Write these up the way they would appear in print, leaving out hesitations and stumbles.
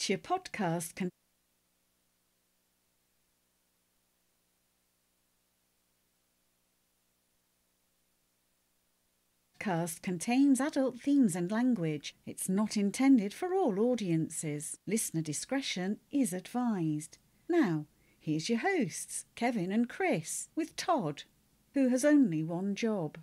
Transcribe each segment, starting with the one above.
Your podcast contains adult themes and language. It's not intended for all audiences. Listener discretion is advised. Now, here's your hosts, Kevin and Chris, with Todd, who has only one job.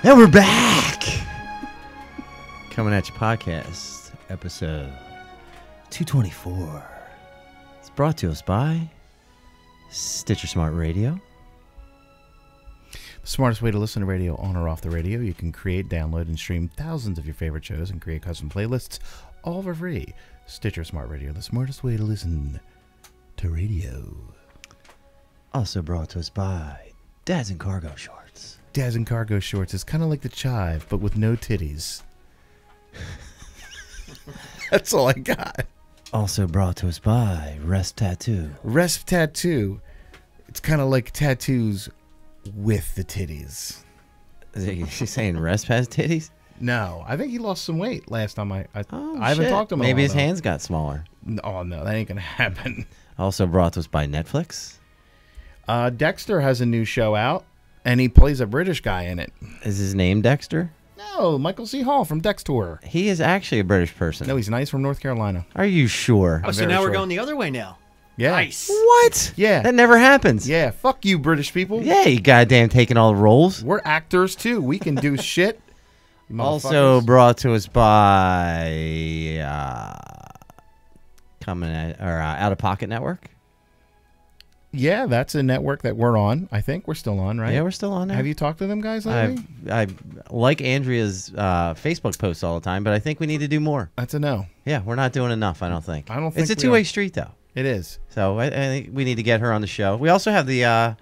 And we're back! Coming at you podcast, episode 224. It's brought to us by Stitcher Smart Radio. The smartest way to listen to radio on or off the radio. You can create, download, and stream thousands of your favorite shows and create custom playlists all for free. Stitcher Smart Radio, the smartest way to listen to radio. Also brought to us by Dads in Cargo Shorts. Dads in Cargo Shorts is kind of like the Chive, but with no titties. That's all I got. Also brought to us by Rest Tattoo. Rest Tattoo. It's kind of like tattoos with the titties. Is he saying Rest has titties? No, I think he lost some weight last time I Oh, haven't shit. talked to him. Maybe in a his while, hands got smaller. Oh no, that ain't gonna happen. Also brought to us by Netflix. Dexter has a new show out, and he plays a British guy in it. Is his name Dexter? No, Michael C. Hall from Dexter. He is actually a British person. No, he's nice from North Carolina. Are you sure? I'm So very now we're sure. going the other way now. Yeah. Nice. What? Yeah. That never happens. Yeah, fuck you, British people. Yeah, you goddamn taking all the roles. We're actors, too. We can do shit. You Also motherfuckers. brought to us by Out of Pocket Network. Yeah, that's a network that we're on. I think we're still on, right? Yeah, we're still on there. Have you talked to them guys lately? I like Andrea's Facebook posts all the time, but I think we need to do more. That's a no. Yeah, we're not doing enough, I don't think. I don't think It's a we two-way are. street, though. It is. So I think we need to get her on the show. We also have the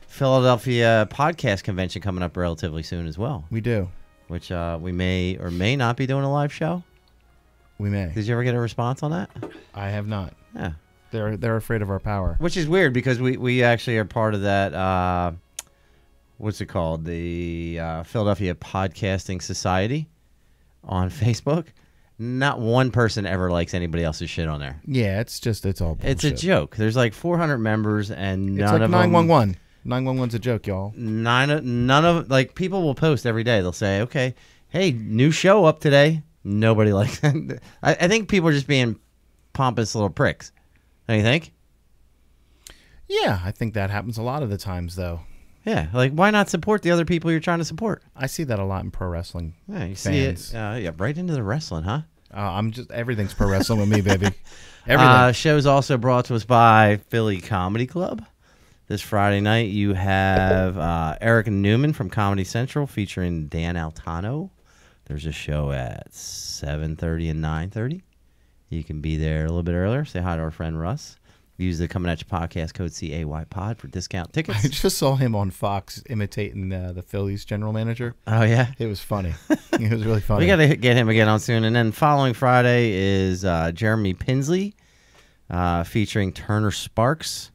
Philadelphia podcast convention coming up relatively soon as well, We do. which we may or may not be doing a live show. We may. Did you ever get a response on that? I have not. Yeah. They're afraid of our power. Which is weird because we actually are part of that, what's it called? The Philadelphia Podcasting Society on Facebook. Not one person ever likes anybody else's shit on there. Yeah, it's all bullshit. It's a joke. There's like 400 members and It's none like of 911. 911's a joke, y'all. none of, like, people will post every day. They'll say, okay, hey, new show up today. Nobody likes it. I think people are just being pompous little pricks. Don't you think? Yeah, I think that happens a lot of the times, though. Yeah, like, why not support the other people you're trying to support? I see that a lot in pro wrestling. Yeah, you see it. Fans. Yeah, right into the wrestling, huh? Everything's pro wrestling with me, baby. Everything. Show's also brought to us by Philly Comedy Club. This Friday night, you have Eric Newman from Comedy Central featuring Dan Altano. There's a show at 7:30 and 9:30. You can be there a little bit earlier. Say hi to our friend Russ. Use the Coming At You podcast code CAYPOD for discount tickets. I just saw him on Fox imitating the Phillies general manager. Oh, yeah? It was funny. It was really funny. We got to get him again on soon. And then following Friday is Jeremy Pinsley featuring Turner Sparks.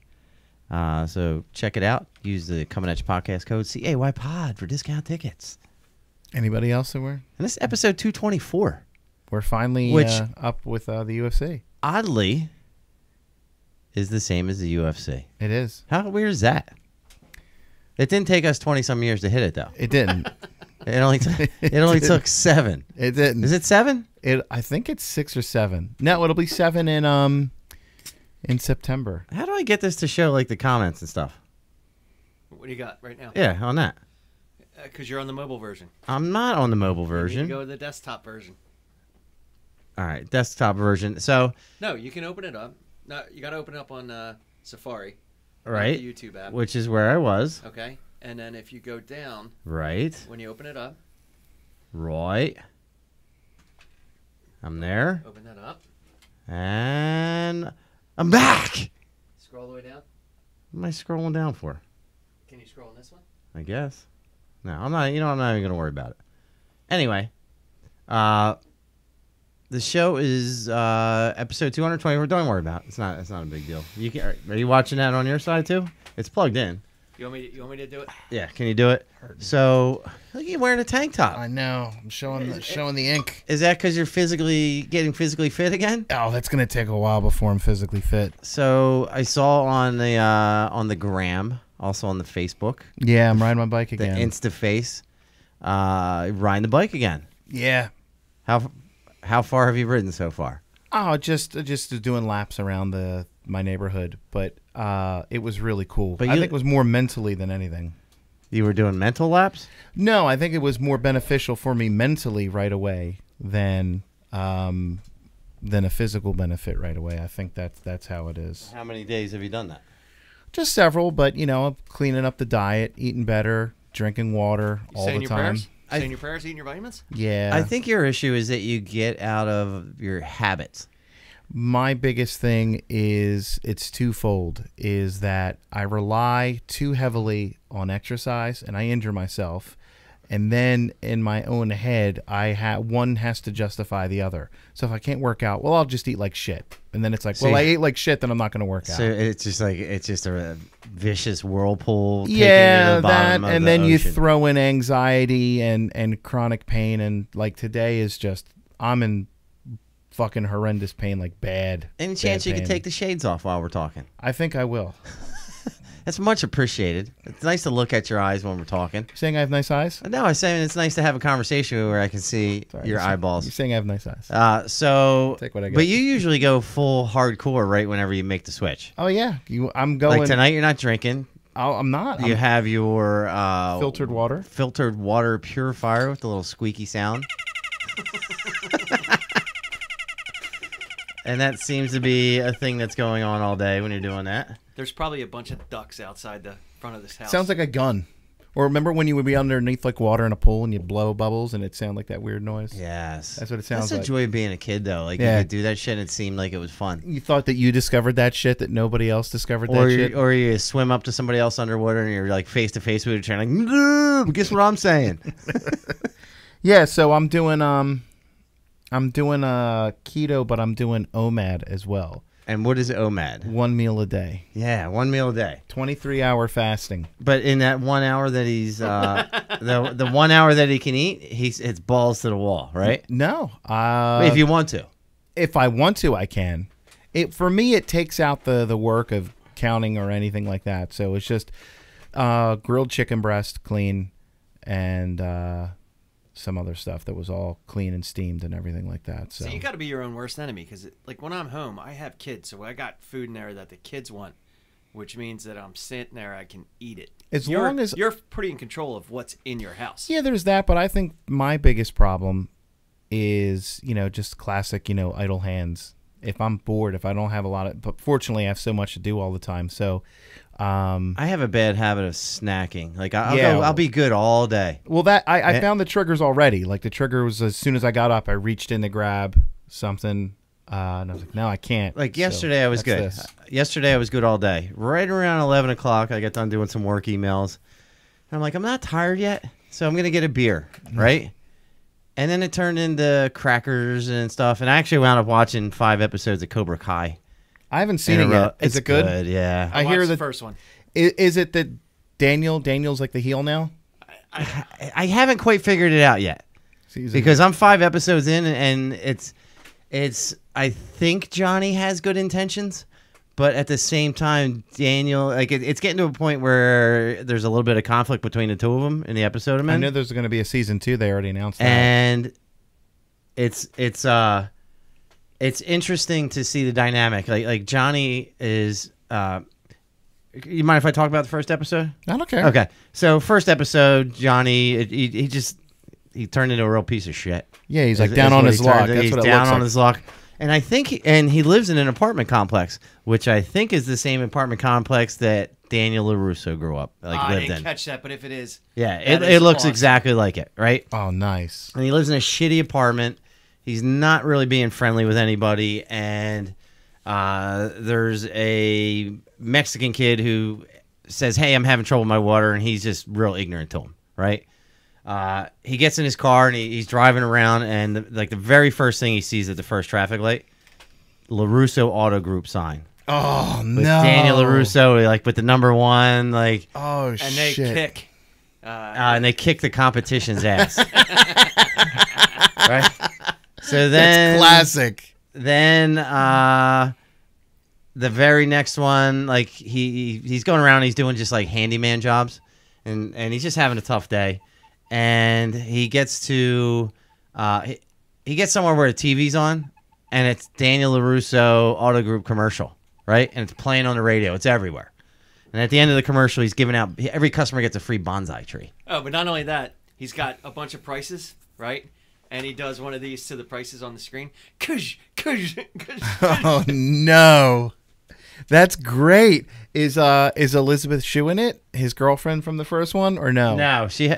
So check it out. Use the Coming At You podcast code CAYPOD for discount tickets. Anybody else that we're? And this is episode 224. We're finally Which- up with the UFC. Oddly, is the same as the UFC. It is. How weird is that? It didn't take us 20-some years to hit it, though. It didn't. It only took 7. It didn't. Is it 7? I think it's 6 or 7. No, it'll be 7 in September. How do I get this to show, like, the comments and stuff? What do you got right now? Yeah, on that. Because you're on the mobile version. I'm not on the mobile You version. go to the desktop version. All right, desktop version. So, No, you can open it up. No, you got to open it up on Safari. not right, The YouTube app. which is where I was. Okay. And then if you go down, Right. when you open it up, Right. I'm there. Open that up. And I'm back. Scroll all the way down. What am I scrolling down for? Can you scroll on this one? I guess. No, I'm not. You know, I'm not even gonna worry about it. Anyway, the show is episode 224. Don't worry about it. It's not a big deal. You can. Are you watching that on your side too? It's plugged in. You want me to do it? Yeah. Can you do it? So, look, you're wearing a tank top. I know. I'm showing the ink. Is that because you're getting physically fit again? Oh, that's gonna take a while before I'm physically fit. So I saw on the gram, also on the Facebook. Yeah, I'm riding my bike The again. InstaFace, riding the bike again. Yeah. How far have you ridden so far? Oh, just doing laps around my neighborhood, but it was really cool. But I think it was more mentally than anything. You were doing mental laps? No, I think it was more beneficial for me mentally right away than a physical benefit right away. I think that's how it is. How many days have you done that? Just several, but cleaning up the diet, eating better, drinking water all the time. Saying your prayers, eating your vitamins? Yeah. I think your issue is that you get out of your habits. My biggest thing is it's twofold, is that I rely too heavily on exercise and I injure myself. And then in my own head, one has to justify the other. So if I can't work out, well, I'll just eat like shit. And then it's like, well, I ate like shit, then I'm not going to work out. So it's just a vicious whirlpool. Yeah, taking you to the bottom of and the then you ocean. throw in anxiety and chronic pain. And like today is just, I'm in fucking horrendous pain, like bad. Any chance bad you could pain. take the shades off while we're talking? I think I will. That's much appreciated. It's nice to look at your eyes when we're talking. Saying I have nice eyes? No, I'm saying it's nice to have a conversation where I can see your You're eyeballs. saying I have nice eyes. So, Take what I got. but you usually go full hardcore right whenever you make the switch. Oh yeah, I'm going. Like tonight, you're not drinking. I'm not. You have your filtered water. Filtered water purifier with the little squeaky sound. And that seems to be a thing that's going on all day when you're doing that. There's probably a bunch of ducks outside the front of this house. Sounds like a gun. Or remember when you would be underneath like water in a pool and you'd blow bubbles and it'd sound like that weird noise? Yes. That's what it sounds That's the like. joy of being a kid, though. Like, Yeah. you could do that shit and it seemed like it was fun. You thought that you discovered that shit, that nobody else discovered Or that you, shit? or you swim up to somebody else underwater and you're like face to face with each other, like, guess what I'm saying? Yeah, so I'm doing keto, but I'm doing OMAD as well. And what is OMAD? 1 meal a day. Yeah, 1 meal a day. 23-hour fasting. But in that 1 hour that he's the 1 hour that he can eat, it's balls to the wall, right? No. If you want to. If I want to, I can. For me, it takes out the work of counting or anything like that. So it's just grilled chicken breast, clean, and some other stuff that was all clean and steamed and everything like that. So you got to be your own worst enemy, because like when I'm home, I have kids, so I got food in there that the kids want, which means that I'm sitting there, I can eat it. As long as you're pretty in control of what's in your house. Yeah, there's that, but I think my biggest problem is, just classic, idle hands. If I'm bored, if I don't have a lot of, but fortunately I have so much to do all the time. So, I have a bad habit of snacking. Like I'll be good all day. Well, that I found the triggers already. Like the trigger was as soon as I got up, I reached in to grab something, and I was like, no, I can't. Like yesterday, I was good. this. Yesterday, I was good all day. Right around 11 o'clock, I got done doing some work emails. And I'm like, I'm not tired yet, so I'm going to get a beer, right? And then it turned into crackers and stuff. And I actually wound up watching 5 episods of Cobra Kai. I haven't seen it yet. Is It's it good? Yeah. I hear watched that the first one. Is it that Daniel's like the heel now? I haven't quite figured it out yet. Because I'm 5 episodes in, and it's. I think Johnny has good intentions, but at the same time, Daniel, like it's getting to a point where there's a little bit of conflict between the two of them in the episode I'm in. I know there's going to be a season 2. They already announced that. And it's interesting to see the dynamic. Like Johnny is. You mind if I talk about the first episode? I don't care. Okay, so first episode, Johnny, he turned into a real piece of shit. Yeah, he's like Is down what on he his luck. turned- That's he's what it down looks on like. his luck. And I think, he lives in an apartment complex, which I think is the same apartment complex that Daniel LaRusso grew up, I lived didn't in. catch that, but if it is, Yeah, that it is looks awesome. exactly like it, right? Oh, nice. And he lives in a shitty apartment. He's not really being friendly with anybody, and there's a Mexican kid who says, "Hey, I'm having trouble with my water," and he's just real ignorant to him, right? He gets in his car and he's driving around, and the very first thing he sees at the first traffic light, LaRusso Auto Group sign. Oh, With no. Daniel LaRusso, like with the number 1, like, Oh, And shit. they kick. and they kick the competition's ass. Right? So then, That's classic. then the very next one, like he's going around, he's doing just like handyman jobs, and he's just having a tough day, and he gets to he gets somewhere where the TV's on, and it's Daniel LaRusso Auto Group commercial, right? And it's playing on the radio. It's everywhere. And at the end of the commercial, he's giving out, every customer gets a free bonsai tree. Oh, but not only that, he's got a bunch of prices, right? And he does one of these to the prices on the screen. Kush. Oh, no. That's great. Is Elizabeth Shue in it? His girlfriend from the first one, or no? No, she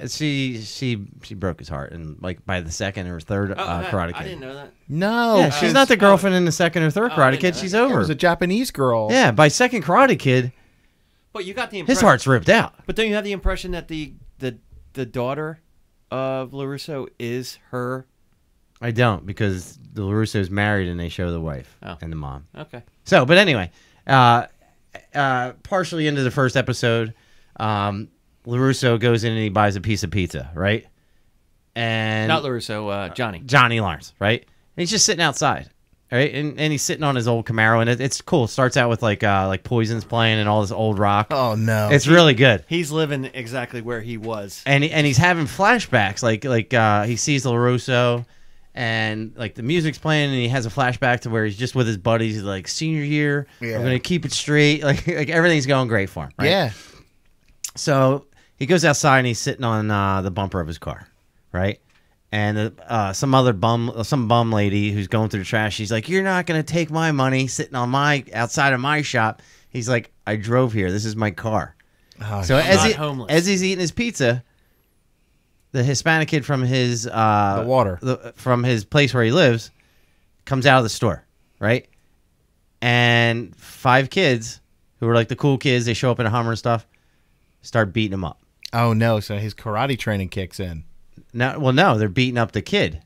broke his heart, and like by the second or third Karate Kid. I didn't know that. No. Yeah, she's not the girlfriend in the second or third I Karate didn't Kid. know She's that. It over. was a Japanese girl. Yeah, by second Karate Kid, But you got the impression. his heart's ripped out. But don't you have the impression that the daughter of LaRusso is her? I don't, because the LaRusso's married and they show the wife and the mom. Okay. So, but anyway, partially into the first episode, LaRusso goes in and he buys a piece of pizza, right? And Not LaRusso, Johnny. Johnny Lawrence, right? And he's just sitting outside, right? And he's sitting on his old Camaro, and it's cool. It starts out with like Poison's playing and all this old rock. Oh, no. It's really good. He's living exactly where he was. And he's having flashbacks, like he sees LaRusso, and like the music's playing, and he has a flashback to where he's just with his buddies. He's like, senior year, Yeah. I'm gonna keep it straight. Like everything's going great for him, right? Yeah. So he goes outside and he's sitting on the bumper of his car, right? And some bum lady who's going through the trash, she's like, "You're not gonna take my money sitting on outside of my shop." He's like, "I drove here. This is my car." Oh, So not homeless. as he's eating his pizza, the Hispanic kid from his from his place where he lives comes out of the store, right? And 5 kids who are like the cool kids, they show up in a Hummer and stuff, start beating him up. Oh, no. So his karate training kicks in. No, they're beating up the kid,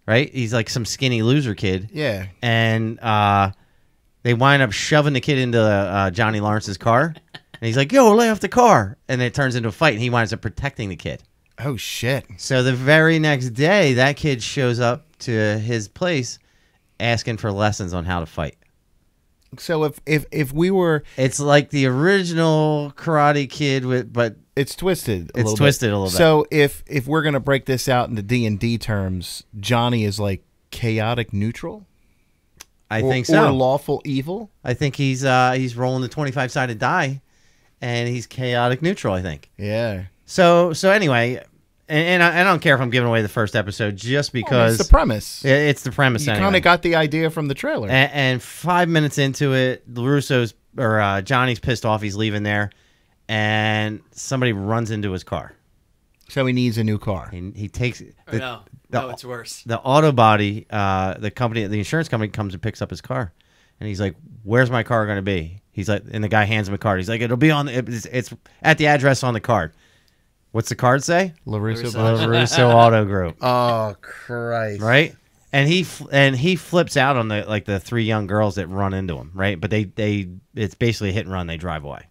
right? He's like some skinny loser kid. Yeah. And they wind up shoving the kid into Johnny Lawrence's car. And he's like, "Yo, lay off the car." And it turns into a fight, and he winds up protecting the kid. Oh, shit. So the very next day, that kid shows up to his place asking for lessons on how to fight. So if we were... It's like the original Karate Kid, but It's twisted a it's little twisted bit. a little bit. So if we're going to break this out into D&D terms, Johnny is like chaotic neutral? I think so. Or lawful evil? I think he's rolling the 25-sided die, and he's chaotic neutral, I think. Yeah. So anyway, and I don't care if I'm giving away the first episode just because It's the premise. it's the premise. You anyway. kind of got the idea from the trailer. And 5 minutes into it, LaRusso's or Johnny's pissed off. He's leaving there, and somebody runs into his car. So he needs a new car. He takes No, it's worse. the auto body, the insurance company comes and picks up his car, and he's like, "Where's my car going to be?" He's like, and the guy hands him a card. He's like, "It'll be on. It's at the address on the card." What's the card say? LaRusso Auto Group. Oh, Christ. Right? And he flips out on the 3 young girls that run into him, right? But it's basically a hit and run. They drive away,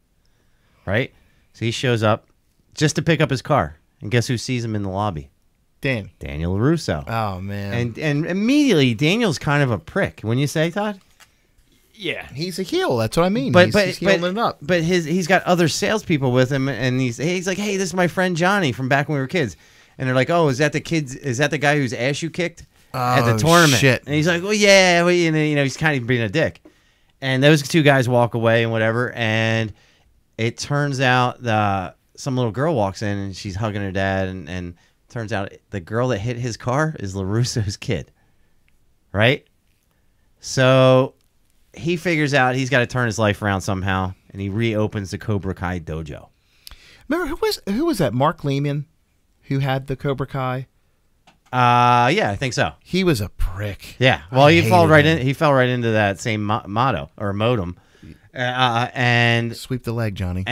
right? So he shows up just to pick up his car, and guess who sees him in the lobby? Daniel LaRusso. Oh, man. And immediately Daniel's kind of a prick. Wouldn't you say, Todd? Yeah. He's a heel. That's what I mean. But he's healing it up. But he's got other salespeople with him, and he's like, "Hey, this is my friend Johnny from back when we were kids." And they're like, "Oh, is that the kids? Is that the guy whose ass you kicked at the tournament?" Shit. And he's like, "Well, yeah." Well, he's kind of being a dick. And those 2 guys walk away and whatever. And it turns out some little girl walks in and she's hugging her dad, and turns out the girl that hit his car is LaRusso's kid, right? So he figures out he's got to turn his life around somehow, and he reopens the Cobra Kai dojo. Remember, who was that? Mark Lehman, who had the Cobra Kai? Yeah, I think so. He was a prick. Yeah. Well, I he fell hated right him. in. He fell right into that same motto or modem, and Sweep the leg, Johnny.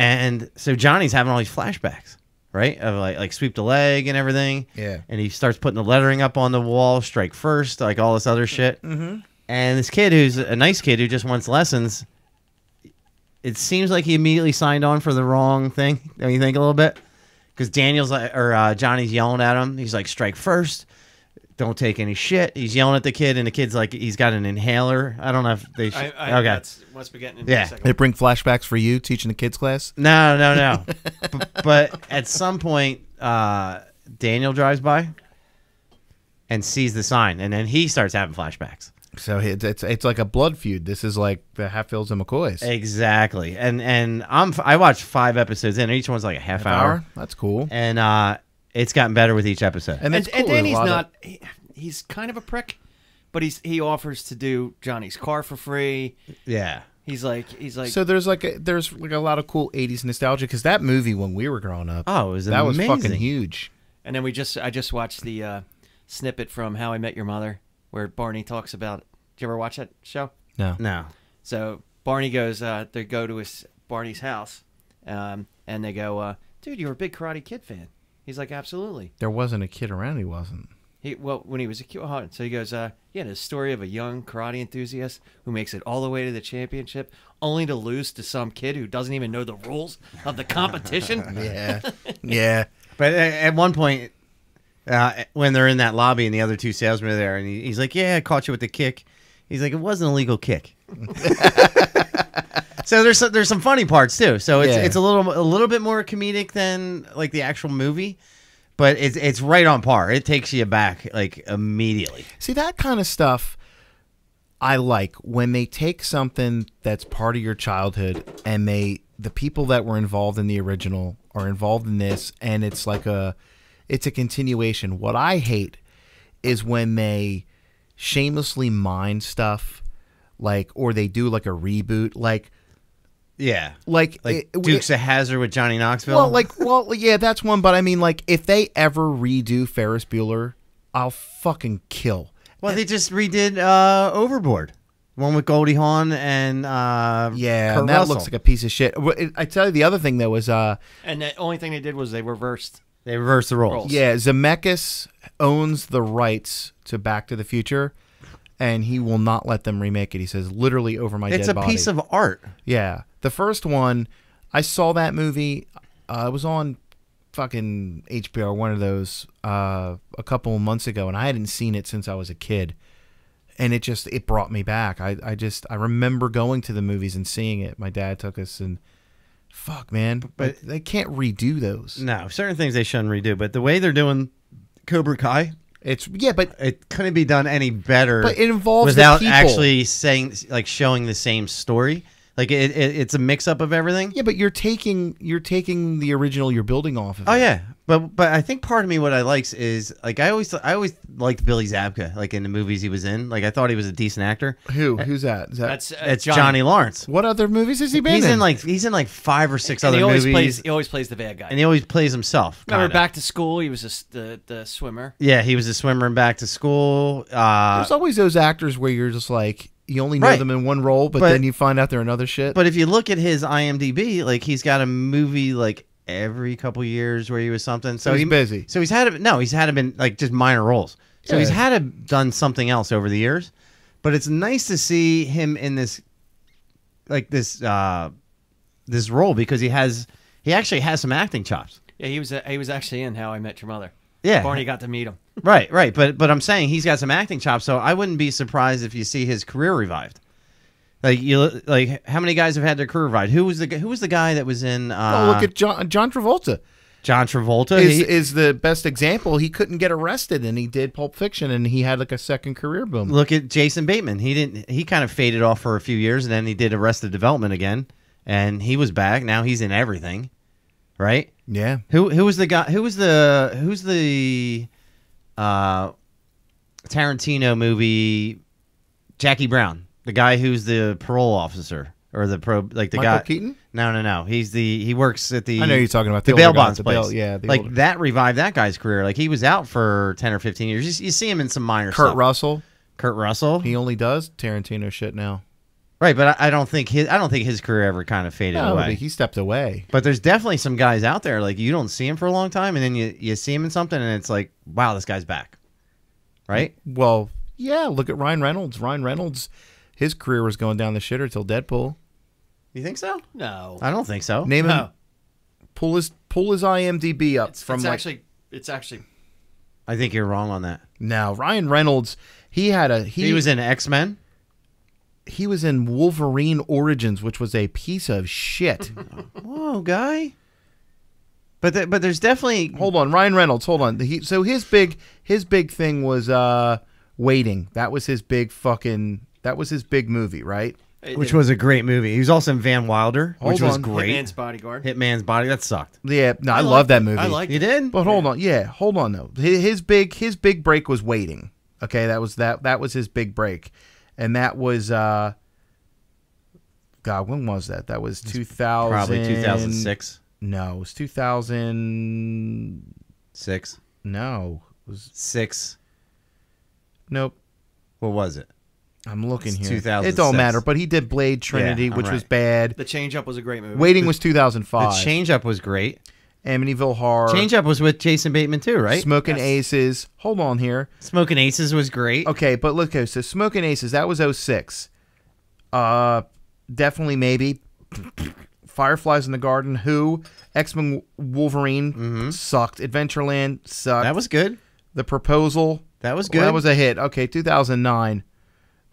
so Johnny's having all these flashbacks, right? Of like sweep the leg and everything. Yeah. And he starts putting the lettering up on the wall, strike first, like all this other shit. Mm-hmm. And this kid, who's a nice kid who just wants lessons, it seems like he immediately signed on for the wrong thing. Don't you think a little bit? Because Johnny's yelling at him. He's like, strike first. Don't take any shit. He's yelling at the kid, and the kid's like, he's got an inhaler. I don't know if they should. Okay. That's must be getting into Yeah. a second. Did it bring flashbacks for you teaching the kids class? No. But at some point, Daniel drives by and sees the sign, and then he starts having flashbacks. So it's like a blood feud. This is like the Hatfields and McCoys. Exactly. And I watched 5 episodes in. Each one's like a half hour. That's cool. And it's gotten better with each episode. And And, that's cool. Danny's A lot not. He's kind of a prick, but he offers to do Johnny's car for free. Yeah. He's like. So there's like a lot of cool '80s nostalgia because that movie when we were growing up, Oh, it was that amazing. was fucking huge. And then I just watched the snippet from How I Met Your Mother where Barney talks about. Did you ever watch that show? No. So Barney goes. They go to Barney's house, and they go, "Dude, you're a big Karate Kid fan." He's like, "Absolutely." There wasn't a kid around. He wasn't. When he was a kid, so he goes, the story of a young karate enthusiast who makes it all the way to the championship, only to lose to some kid who doesn't even know the rules of the competition. Yeah, yeah. But at one point, when they're in that lobby and the other 2 salesmen are there, and he's like, "Yeah, I caught you with the kick." He's like, "It wasn't a legal kick." So there's some funny parts too. So it's a little bit more comedic than like the actual movie, but it's right on par. It takes you back like immediately. See, that kind of stuff I like when they take something that's part of your childhood and the people that were involved in the original are involved in this, and it's a continuation. What I hate is when they shamelessly mine stuff, or they do like a reboot, Yeah, like Dukes of Hazzard with Johnny Knoxville. Well, yeah, that's one. But I mean, if they ever redo Ferris Bueller, I'll fucking kill. Well, they just redid Overboard, one with Goldie Hawn and yeah, Kurt and that Russell. looks like a piece of shit. I tell you, the other thing though is And the only thing they did was they reversed. They reversed the roles. yeah, Zemeckis owns the rights to Back to the Future, and he will not let them remake it. He says, literally over my It's dead a body. piece of art. Yeah. The first one, I saw that movie. It was on fucking HBO, one of those, a couple of months ago, and I hadn't seen it since I was a kid. And it brought me back. I remember going to the movies and seeing it. My dad took us, and fuck, man. But they can't redo those. No, certain things they shouldn't redo. But the way they're doing Cobra Kai, But it couldn't be done any better. But it involves without the people. actually showing the same story. Like it's a mix up of everything. Yeah, but you're taking the original, you're building off of it. Oh yeah, but I think part of me what I likes is I always liked Billy Zabka in the movies he was in. I thought he was a decent actor. Who's that? Is that That's It's Johnny Lawrence. what other movies has he been in? He's in 5 or 6 And other he always movies. he always plays the bad guy. And he always plays himself. Remember kinda. Back to School? He was the swimmer. Yeah, he was a swimmer in Back to School. There's always those actors where you're just you only know Right. them in one role, but then you find out they're in other shit. But if you look at his IMDb, he's got a movie every couple years where he was something. So he's busy. So he's had to been just minor roles. So he's had to done something else over the years. But it's nice to see him in this this role because he actually has some acting chops. Yeah, he was actually in How I Met Your Mother. Yeah. Barney got to meet him. Right. But I'm saying he's got some acting chops, so I wouldn't be surprised if you see his career revived. How many guys have had their career revived? Who was the guy that was in? Look at John Travolta. John Travolta Is the best example. He couldn't get arrested, and he did Pulp Fiction, and he had a second career boom. Look at Jason Bateman. He kind of faded off for a few years, and then he did Arrested Development again, and he was back. Now he's in everything, right? Yeah. Who was the guy? Who's the Tarantino movie? Jackie Brown, the guy who's the parole officer. or the pro, like the Michael guy. Keaton? No. He works at the. I know you're talking about the the bail older guy, bonds the place. bail- yeah, the like older- that revived that guy's career. Like he was out for 10 or 15 years. You see him in some minor Kurt stuff. Russell. Kurt Russell. He only does Tarantino shit now. Right, but I don't think his career ever kind of faded No, away. but he stepped away. But there's definitely some guys out there like you don't see him for a long time, and then you see him in something, and it's like, wow, this guy's back. Right? Well, yeah. Look at Ryan Reynolds. Ryan Reynolds, his career was going down the shitter till Deadpool. You think so? No. I don't think so. Name him. No. Pull his IMDb up It's from like. actually. It's actually. I think you're wrong on that. Now Ryan Reynolds, he He was in X-Men. He was in Wolverine Origins, which was a piece of shit. Whoa, guy. But there's definitely Hold on, Ryan Reynolds. Hold on. So his big thing was Waiting. That was his big movie, right? which was a great movie. He was also in Van Wilder, which Hold was on. great. Hitman's Bodyguard. Hitman's Body, that sucked. Yeah, no, I liked love that it. movie. I liked You it. did? But hold on, hold on though. His big break was Waiting. Okay, that was his big break, and that was God. When was that? That was 2000. Probably 2006. No, it was 2000. 6. No, it was 6. nope. What was it? I'm looking It's here. 2006. It don't matter. But he did Blade Trinity, I'm which was right. bad. The Change Up was a great movie. Waiting was The 2005. Change Up was great. Amityville Horror. Change Up was with Jason Bateman too, right? Smoking Yes. Aces. Hold on here. Smoking Aces was great. Okay, but look, so Smoking Aces, that was 06. Definitely maybe. Fireflies in the Garden, Who, X-Men Wolverine sucked. Adventureland sucked. That was good. The Proposal. That was good. Well, that was a hit. Okay, 2009.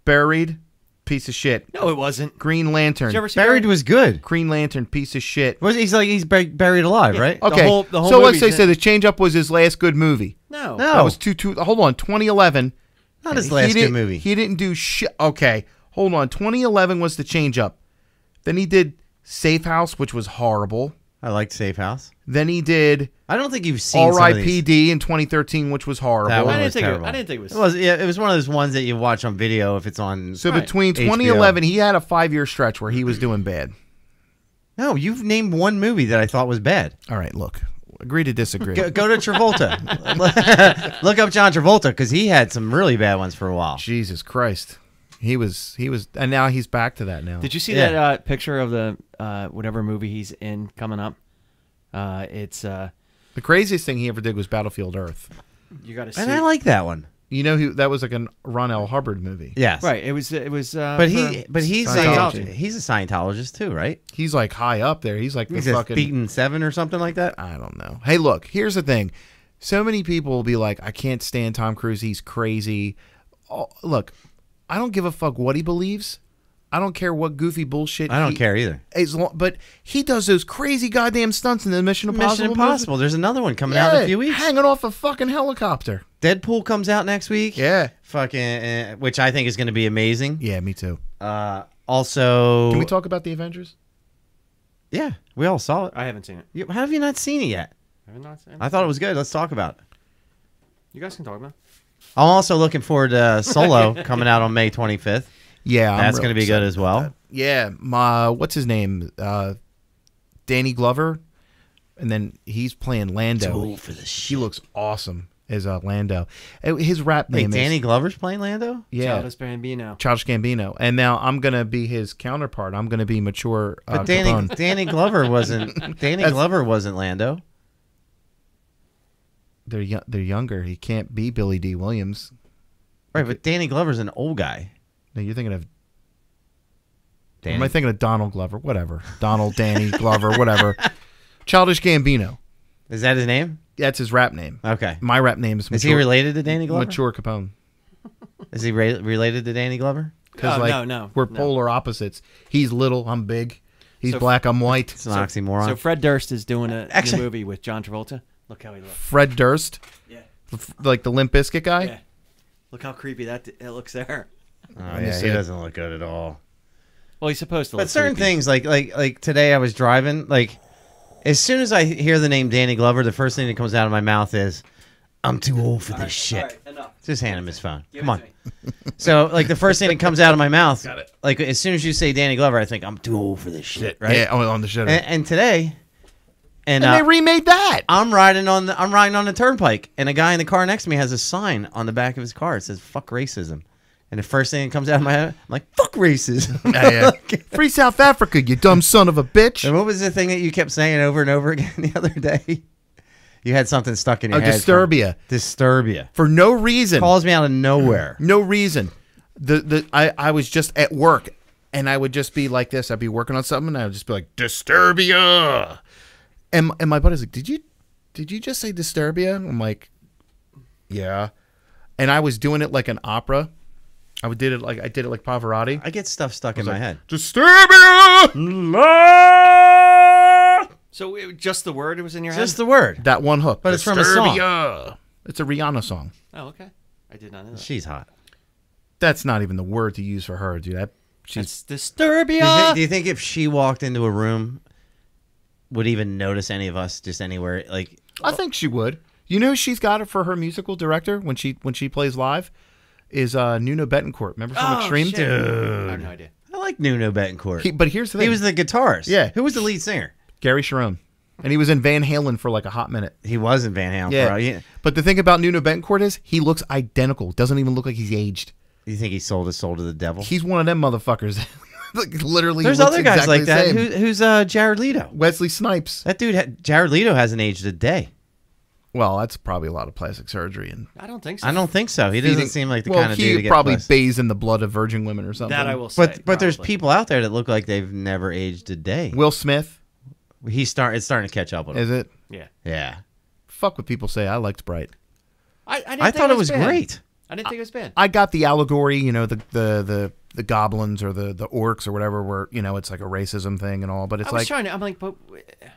Buried, piece of shit. No, it wasn't. Green Lantern. Did you ever see Buried was good. Green Lantern, piece of shit. He's buried alive, Yeah. right? Okay, the whole so let's movie's say in- the Change Up was his last good movie. No. No. That was hold on, 2011. Not his He last good didn't- movie. He didn't do shit. Okay, hold on. 2011 was the Change Up. Then he did Safe House, which was horrible. I liked Safe House. Then he did I don't think you've seen some of these. R.I.P.D. in 2013, which was horrible. That one I was didn't think terrible. I didn't think it was. It was one of those ones that you watch on video if it's on. So Right. between HBO. 2011, he had a 5-year stretch where he was doing bad. No, you've named one movie that I thought was bad. All right, look, agree to disagree. Go to Travolta. Look up John Travolta because he had some really bad ones for a while. Jesus Christ, he was, and now he's back to that now. Did you see Yeah. that picture of the whatever movie he's in coming up? It's The craziest thing he ever did was Battlefield Earth. you got to see. And I like that one. You know who that was, like a Ron L. Hubbard movie. Yes, Right. It was. But he's Scientology. he's a Scientologist too, right? He's like high up there. He's like the He's a fucking. Beaten 7 or something like that. I don't know. Hey, look, here's the thing. So many people will be like, I can't stand Tom Cruise. He's crazy. Oh, look, I don't give a fuck what he believes. I don't care what goofy bullshit. I don't care either. But he does those crazy goddamn stunts in the Mission Impossible. Mission Impossible. There's another one coming movie. out in Yeah, a few weeks. hanging off a fucking helicopter. Deadpool comes out next week. Yeah. Fucking, which I think is going to be amazing. Yeah, me too. Also, Can we talk about the Avengers? Yeah, we all saw it. I haven't seen it. How have you not seen it yet? I have not seen it. I thought it was good. Let's talk about it. You guys can talk about it. I'm also looking forward to Solo coming out on May 25th. Yeah, That's going going to be good as well. Yeah, what's his name? Danny Glover, and then he's playing Lando. He looks awesome as Lando. His rap Wait, name Danny is Glover's playing Lando? Childish Gambino. and now I'm gonna be his counterpart. I'm gonna be mature. But Capone. Danny Glover wasn't. Glover wasn't Lando. They're younger. He can't be Billy D. Williams. Right, but Danny Glover's an old guy. No, you're thinking of. Danny. Am I thinking of Donald Glover? Whatever. Donald, Danny Glover, whatever. Childish Gambino. Is that his name? That's his rap name. Okay. My rap name is. Is he related to Danny Glover? Mature Capone. Is he related to Danny Glover? Because No. we're polar opposites. He's little. I'm big. He's So- black. I'm white. It's an oxymoron. So Fred Durst is doing a Actually- movie with John Travolta. Look how he looks. Fred Durst, Yeah. like the Limp Bizkit guy. Yeah. Look how creepy that looks there. oh, Let me yeah, see he it. doesn't look good at all. Well, he's supposed to. But look certain creepy. things, like today, I was driving. Like, as soon as I hear the name Danny Glover, the first thing that comes out of my mouth is, I'm too old for this shit. All right, enough. Just hand him his phone. Give Come it on. to me. So, like, the first thing that comes out of my mouth, like, as soon as you say Danny Glover, I think, I'm too old for this shit, right? Yeah, on the show. And today, and they remade that. I'm riding on the turnpike, and a guy in the car next to me has a sign on the back of his car. It says, fuck racism. And the first thing that comes out of my head, I'm like, fuck racism. Yeah. Free South Africa, you dumb son of a bitch. And what was the thing that you kept saying over and over again the other day? You had something stuck in your head. Disturbia. Disturbia. For no reason. Calls me out of nowhere. No reason. I was just at work, and I would just be like this. I'd be working on something, and I would just be like, Disturbia. And my buddy's like, did you just say Disturbia? I'm like, yeah. And I was doing it like an opera. I did it like Pavarotti. I get stuff stuck in my head. Disturbia. So just the word was in your head? Just the word. That one hook. But it's from a song. Disturbia. It's a Rihanna song. Oh, okay. I did not know that. She's hot. That's not even the word to use for her, dude. It's Disturbia. Do you think if she walked into a room, would even notice any of us just anywhere? Like, I think she would. You know who she's got it for her musical director when she plays live? Is Nuno Betancourt. Remember from Extreme? Shit. I have no idea. I like Nuno Betancourt. But here's the thing. He was the guitarist. Yeah. Who was the lead singer? Gary Sharon. And he was in Van Halen for like a hot minute. He was in Van Halen. Yeah. But the thing about Nuno Betancourt is he looks identical. Doesn't even look like he's aged. You think he sold his soul to the devil? He's one of them motherfuckers. Like, literally. There's looks other guys exactly like that. the same. Who's Jared Leto? Wesley Snipes. That dude, Jared Leto, hasn't aged a day. Well, that's probably a lot of plastic surgery. And I don't think so. I don't think so. He doesn't seem like the kind of dude to he get probably plastic. bathes in the blood of virgin women or something. That I will say. But there's probably. people out there that look like they've never aged a day. Will Smith. It's starting to catch up with him. Is it? Yeah. Yeah. Fuck what people say. I liked Bright. I didn't I think thought it was bad. great. I didn't think it was bad. I got the allegory, you know, the goblins or the orcs or whatever, where, you know, it's like a racism thing and all, but it's I was like trying to. I'm like, but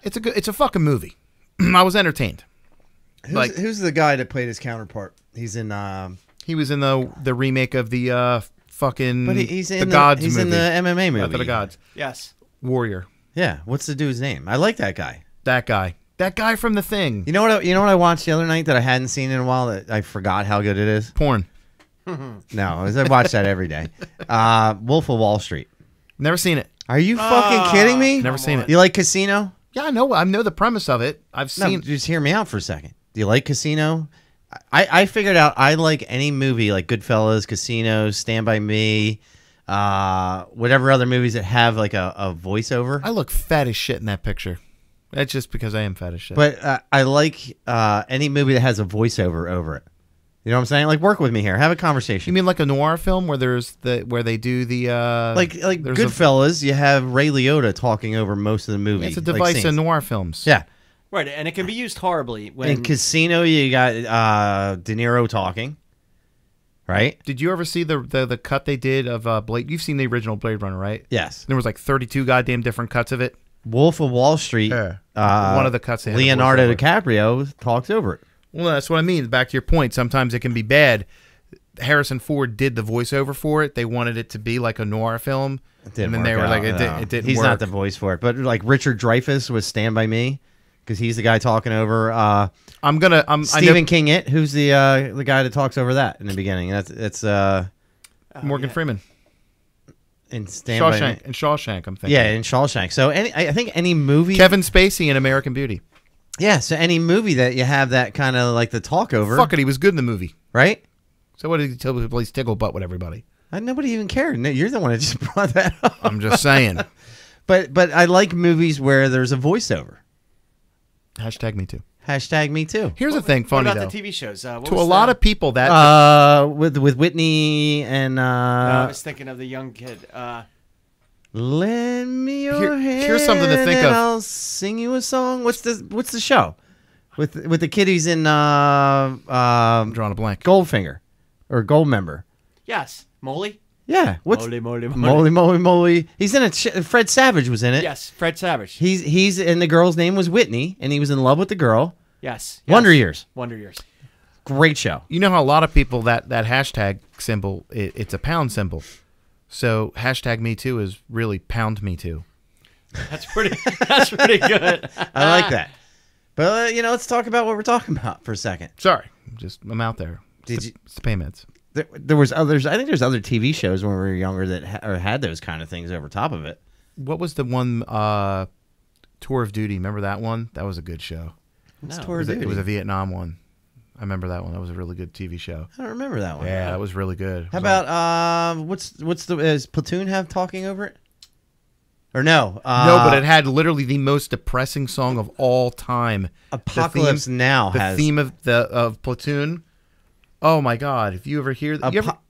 it's a fucking movie. I was entertained. Who's the guy that played his counterpart? He's in. He was in the remake of the fucking But he's in the Gods He's movie. in the MMA movie. Wrath of the Gods. yes. Warrior. Yeah. What's the dude's name? I like that guy. That guy from The Thing. You know what? You know what I watched the other night that I hadn't seen in a while that I forgot how good it is. Porn. No, I watch that every day. Wolf of Wall Street. Never seen it. Are you fucking kidding me? Never seen it. You like Casino? Yeah, I know the premise of it. I've No, seen. just hear me out for a second. Do you like Casino? I figured out I like any movie like Goodfellas, Casino, Stand By Me, whatever other movies that have like a voiceover. I look fat as shit in that picture. That's just because I am fat as shit. But I like any movie that has a voiceover over it. You know what I'm saying? Like, work with me here. Have a conversation. you mean like a noir film where they do the like there's Goodfellas, you have Ray Liotta talking over most of the movie. it's a like, device in scenes. noir films. Yeah. Right, and it can be used horribly when In Casino, you got De Niro talking, right? Did you ever see the cut they did of Blade? You've seen the original Blade Runner, right? Yes. There was like 32 goddamn different cuts of it. Wolf of Wall Street. Yeah. One of the cuts they had a Leonardo voiceover. DiCaprio talks over it. Well, that's what I mean. Back to your point. Sometimes it can be bad. Harrison Ford did the voiceover for it. They wanted it to be like a noir film, Didn't and then work they were out, like, no. it didn't He's work. not the voice for it, but like Richard Dreyfuss was Stand By Me because he's the guy talking over. Stephen King, who's the guy that talks over that in the beginning. That's Morgan Freeman. in Stand By Me. Shawshank. In Shawshank, I'm thinking. Yeah, in Shawshank. So I think any movie. Kevin Spacey in American Beauty. Yeah, so any movie that you have that kind of like the talk over. Fuck it, he was good in the movie. Right? So what did he tell people? He's tickle butt with everybody. Nobody even cared. No, you're the one that just brought that up. I'm just saying. But I like movies where there's a voiceover. Hashtag me too. Hashtag me too. Here's the thing, What funny about though. the TV shows? To a lot of people, that With Whitney and I was thinking of the young kid. lend me your hand. here's something to think and of. I'll sing you a song. What's the show? With the kid who's in I'm drawing a blank. Goldfinger or Goldmember. Yes, Molly. Yeah. What's Moly. Moly. He's in it. Fred Savage was in it. Yes, Fred Savage. He's and the girl's name was Whitney, and he was in love with the girl. Yes. Wonder Years. Wonder Years. Great show. You know how a lot of people that hashtag symbol it's a pound symbol. So hashtag me too is really pound me too. That's pretty. That's pretty good. I like that. But let's talk about what we're talking about for a second. Sorry, I'm out there. Did you? It's the payments. There was others. I think there's other TV shows when we were younger that had those kind of things over top of it. What was the one Tour of Duty? Remember that one? That was a good show. What's No. Tour of Duty? It was a Vietnam one. I remember that one. That was a really good TV show. I don't remember that one. Yeah, that was really good. How about does Platoon have talking over it? Or no? No, but it had literally the most depressing song of all time. Apocalypse Now the has theme of Platoon. Oh my God! If you ever hear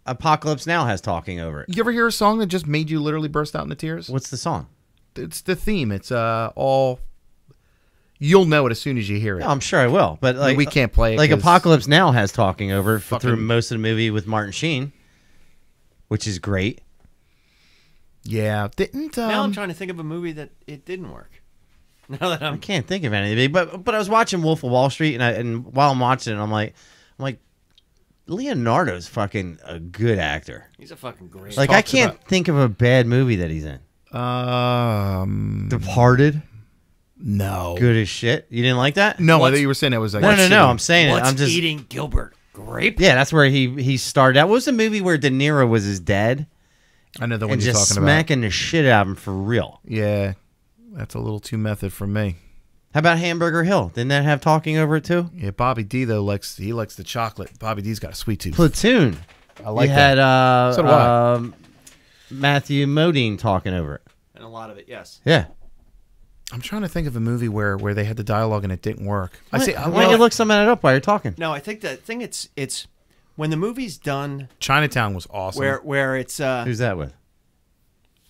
Apocalypse Now has talking over it. you ever hear a song that just made you literally burst out into tears? What's the song? It's the theme. It's all. You'll know it as soon as you hear it. No, I'm sure I will, but like we can't play it. Like 'cause Apocalypse Now has talking over it through Fucking- most of the movie with Martin Sheen, which is great. Yeah, didn't Now I'm trying to think of a movie that it didn't work. Now that I I'm can't think of anything, but I was watching Wolf of Wall Street, and while I'm watching it, I'm like, Leonardo's fucking a good actor. he's a fucking great. Like I can't think of a bad movie that he's in. Departed, no, good as shit. You didn't like that? No, I What's- thought you were saying it was like No. shitty. I'm saying it. What's I'm just eating Gilbert Grape? yeah. That's where he started out. What was the movie where De Niro was his dad I know the one and you're just talking smacking the shit out of him for real? about. Yeah, that's a little too method for me. How about Hamburger Hill? Didn't that have talking over it too? Yeah, Bobby D though likes the chocolate. Bobby D's got a sweet tooth. Platoon. I like you that. had So do I. Matthew Modine talking over it. And a lot of it, yes. Yeah. I'm trying to think of a movie where they had the dialogue and it didn't work. Why don't you look some of that up while you're talking? No, I think it's when the movie's done Chinatown was awesome. where it's Who's that with?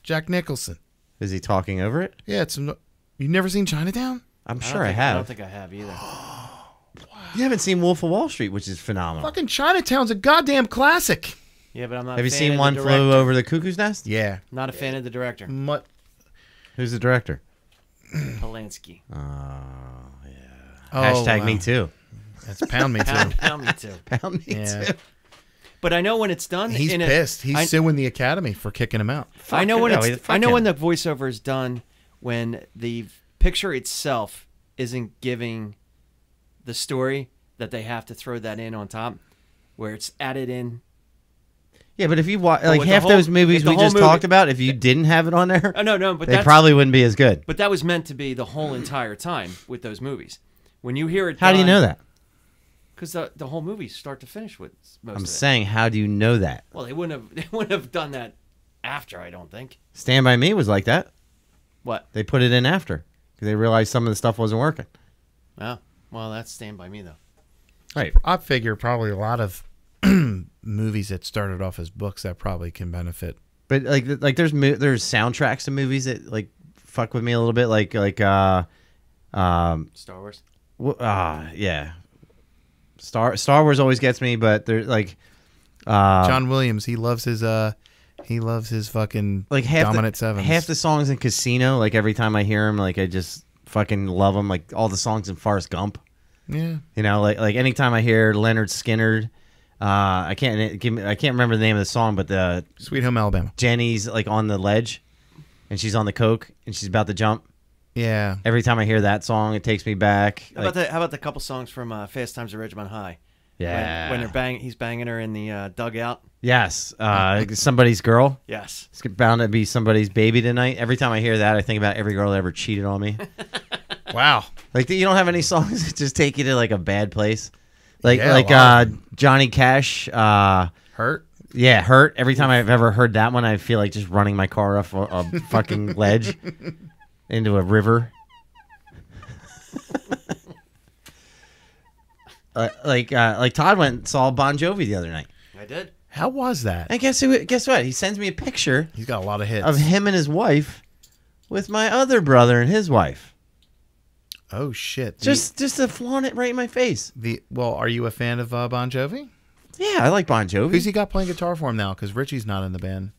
Jack Nicholson. Is he talking over it? Yeah, you've never seen Chinatown? I'm I sure don't I think- have. I don't think I have either. You haven't seen Wolf of Wall Street, which is phenomenal. Fucking Chinatown's a goddamn classic. Yeah, but I'm not. Have a you fan seen of One the Flew director. Over the Cuckoo's Nest? Yeah. Not a fan of the director, Who's the director? Polanski. Hashtag me too. That's pound me too. Pound me too. Pound me Yeah. too. But I know when it's done. He's in a- pissed. He's I- suing the Academy for kicking him out. I know when no, it's. fuck I know him. when the voiceover is done, when the picture itself isn't giving the story, that they have to throw that in on top, where it's added in. Yeah, but if you watch like with the half whole- those movies if the we whole just movie- talked about, if you didn't have it on there, Oh no, but they that's, probably wouldn't be as good. But that was meant to be the whole entire time with those movies. When you hear it, How do you know that? Because the whole movie, start to finish, with most I'm of it. saying, how do you know that? Well, they wouldn't have done that after. I don't think. Stand By Me was like that. What? They put it in after because they realized some of the stuff wasn't working. Oh, well, that's Stand By Me though. Right. I figure probably a lot of movies that started off as books that probably can benefit. But like there's soundtracks to movies that like fuck with me a little bit. Star Wars. Yeah. Star Wars always gets me, but they're like John Williams, he loves his fucking like half dominant the, sevens. half the songs in Casino. Like every time I hear them, like I just fucking love them. Like all the songs in Forrest Gump. Yeah. You know, like anytime I hear Leonard Skinner, I can't remember the name of the song, but the Sweet Home Alabama. Jenny's like on the ledge, and she's on the coke, and she's about to jump. Yeah. Every time I hear that song, it takes me back. How about the couple songs from Fast Times at Ridgemont High? Yeah. When he's banging her in the dugout. Yes. Somebody's girl. Yes. It's bound to be somebody's baby tonight. Every time I hear that, I think about every girl that ever cheated on me. Wow. Like, you don't have any songs that just take you to like a bad place, like Yeah, a lot Johnny Cash. Hurt. Yeah, Hurt. Every time I've ever heard that one, I feel like just running my car off a fucking ledge into a river. Like Todd went and saw Bon Jovi the other night. I did. How was that? And guess what? He sends me a picture He's got a lot of hits. of him and his wife with my other brother and his wife. Oh shit. Just to flaunt it right in my face. Well, are you a fan of Bon Jovi? Yeah, I like Bon Jovi. Who's he got playing guitar for him now? Because Richie's not in the band.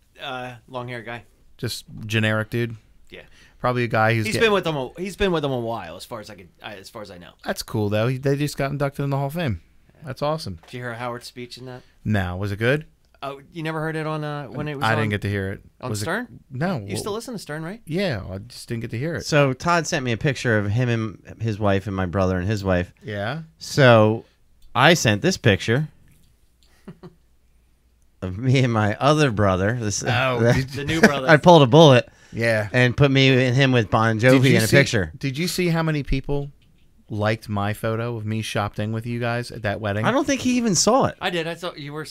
Long hair guy. Just generic dude. Yeah. Probably a guy who's He's been with them a while, as far as I know. That's cool though. They just got inducted in the Hall of Fame. That's awesome. Did you hear Howard's speech in that? Now, was it good? Oh, you never heard it on when it was? I didn't get to hear it. on Was it- Stern. No. You still listen to Stern, right? Yeah, I just didn't get to hear it. So Todd sent me a picture of him and his wife and my brother and his wife. Yeah. So I sent this picture of me and my other brother. The new brother. I pulled a bullet Yeah. and put me and him with Bon Jovi in a picture. Did you see how many people liked my photo of me shopping with you guys at that wedding? I don't think he even saw it. I did. I thought you were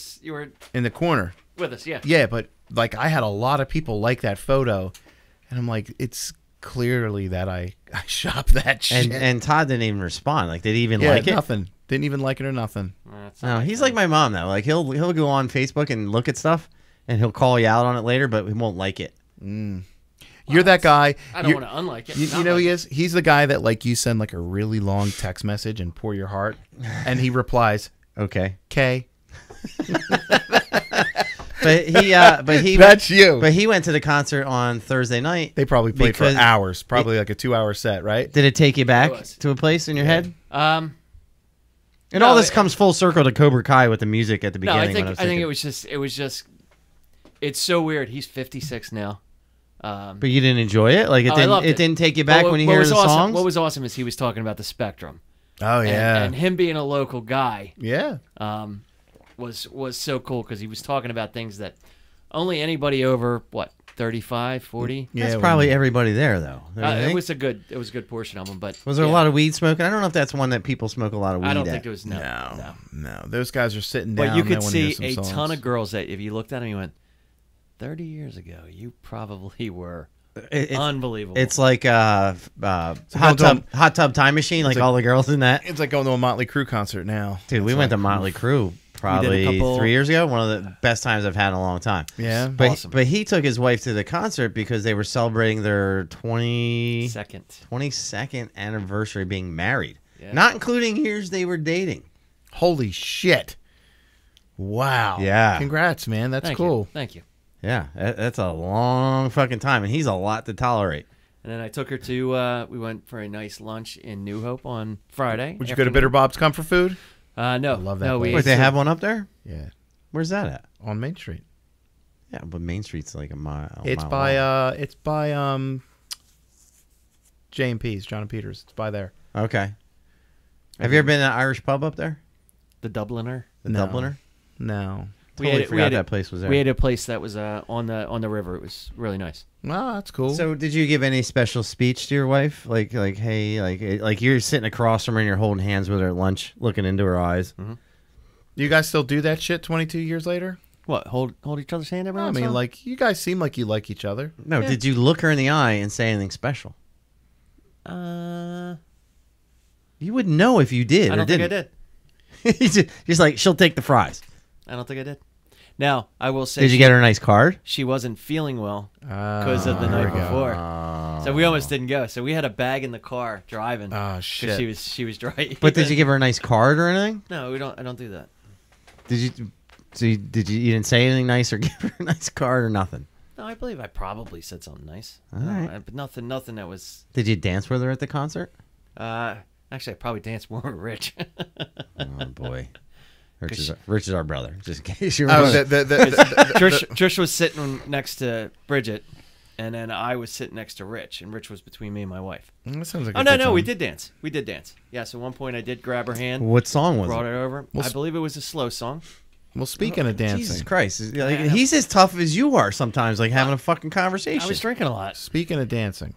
In the corner. with us. Yeah. Yeah, but like I had a lot of people like that photo, and I'm like, it's clearly that I shop that shit. And Todd didn't even respond. Like, did he even yeah, like it? nothing. Didn't even like it or nothing. That's No, not he's my like my mom though. Like he'll go on Facebook and look at stuff, and he'll call you out on it later, but he won't like it. You're that guy. I don't You're- want to unlike it. You not know like he it. is. He's the guy that like you send like a really long text message and pour your heart, and he replies, Okay, "K." but he That's you. But he went to the concert on Thursday night. They probably played for because- hours, probably like a 2-hour set, right? Did it take you back was. to a place in your head? Um, And No, all this it- comes full circle to Cobra Kai with the music at the no, beginning. I think when I think thinking. it was just. It's so weird. He's 56 now. But you didn't enjoy it. Like I loved it didn't take you back But when you what hear was the awesome, songs. What was awesome is he was talking about the spectrum. Oh yeah, And him being a local guy yeah. was so cool because he was talking about things that only anybody over 35, 40. Yeah, That's when- probably everybody there though. don't you It think? was a good portion of them. But Was there yeah, a lot of weed smoking? I don't know if that's one that people smoke a lot of weed I don't at. think there was no. No. Those guys are sitting down. But you they could wanna hear see some a songs. ton of girls that if you looked at them, you went, 30 years ago, you probably were unbelievable. It's like hot going to tub time machine. Like like- all the girls in that. It's like going to a Motley Crue concert now. Dude, we It's went to like, Motley Crue probably couple- 3 years ago. One of the best times I've had in a long time. Yeah, But Awesome. but he took his wife to the concert because they were celebrating their 22nd anniversary being married, Yeah. not including years they were dating. holy shit! Wow. Yeah. Congrats, man. That's Thank cool. You. Thank you. Yeah, that's a long fucking time, and he's a lot to tolerate. And then I took her to. We went for a nice lunch in New Hope on Friday. Would you go to Bitter Bob's Comfort Food? No, love that no. place. We Wait, they ate have one up there? Yeah, Where's that at? on Main Street. Yeah, but Main Street's like a mile. It's mile by long. J&P's, John and Peters. It's by there. Okay. Have you ever been to an Irish pub up there? the Dubliner. The No. Dubliner? No. Totally forgot that place was there. We had a place that was on the river. It was really nice. Well, that's cool. So, did you give any special speech to your wife? Like, hey, like you're sitting across from her and you're holding hands with her at lunch, looking into her eyes. you guys still do that shit 22 years later? What? Hold each other's hand every I once in a mean, while? like, you guys seem like you like each other. No, did you look her in the eye and say anything special? I You wouldn't know if you did. don't think I did. Just like she'll take the fries. I don't think I did. Now I will say. Did you get her a nice card? She wasn't feeling well because of the there night we go. before, so we almost didn't go. So we had a bag in the car driving. Oh, 'cause shit. She was dry. But did you give her a nice card or anything? No, we don't. I don't do that. Did you? So you didn't say anything nice or give her a nice card or nothing? No, I believe I probably said something nice. All right. But nothing that was. Did you dance with her at the concert? Actually, I probably danced more with Rich. Oh boy, Rich is our brother. Just in case you Oh, were. Trish was sitting next to Bridget, and then I was sitting next to Rich, and Rich was between me and my wife. That sounds like Oh a no, good no, time. we did dance. We did dance. Yes, at one point I did grab her hand, What song was brought it? it over. Well, I believe it was a slow song. Well, speaking of dancing, Jesus Christ, he's as tough as you are sometimes. Like having a fucking conversation. I was drinking a lot. speaking of dancing,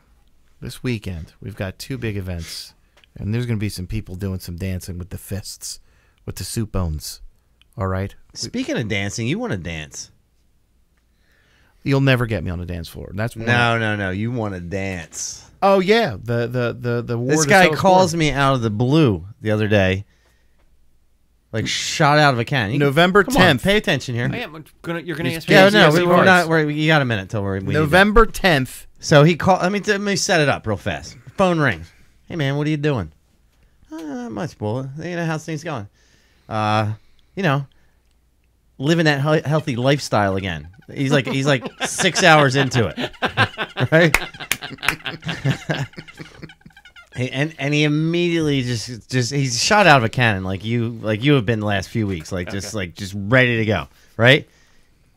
this weekend we've got 2 big events, and there's going to be some people doing some dancing with the fists, with the soup bones. All right, Speaking of dancing, you want to dance? you'll never get me on the dance floor. That's one No. You want to dance? Oh yeah, the war. This to guy settle calls score. me out of the blue the other day, like shot out of a cannon. November Come on, 10th. pay attention here. I am gonna. You're gonna answer. Yeah, this? no, yes, we're cards. not. You got a minute till we need November 10th. that. So he called. Let me set it up real fast. Phone rings. Hey man, what are you doing? Not much, boy. You know how's things going? Living that healthy lifestyle again. He's like 6 hours into it, right? and he immediately just he's shot out of a cannon like you have been the last few weeks, just ready to go, right?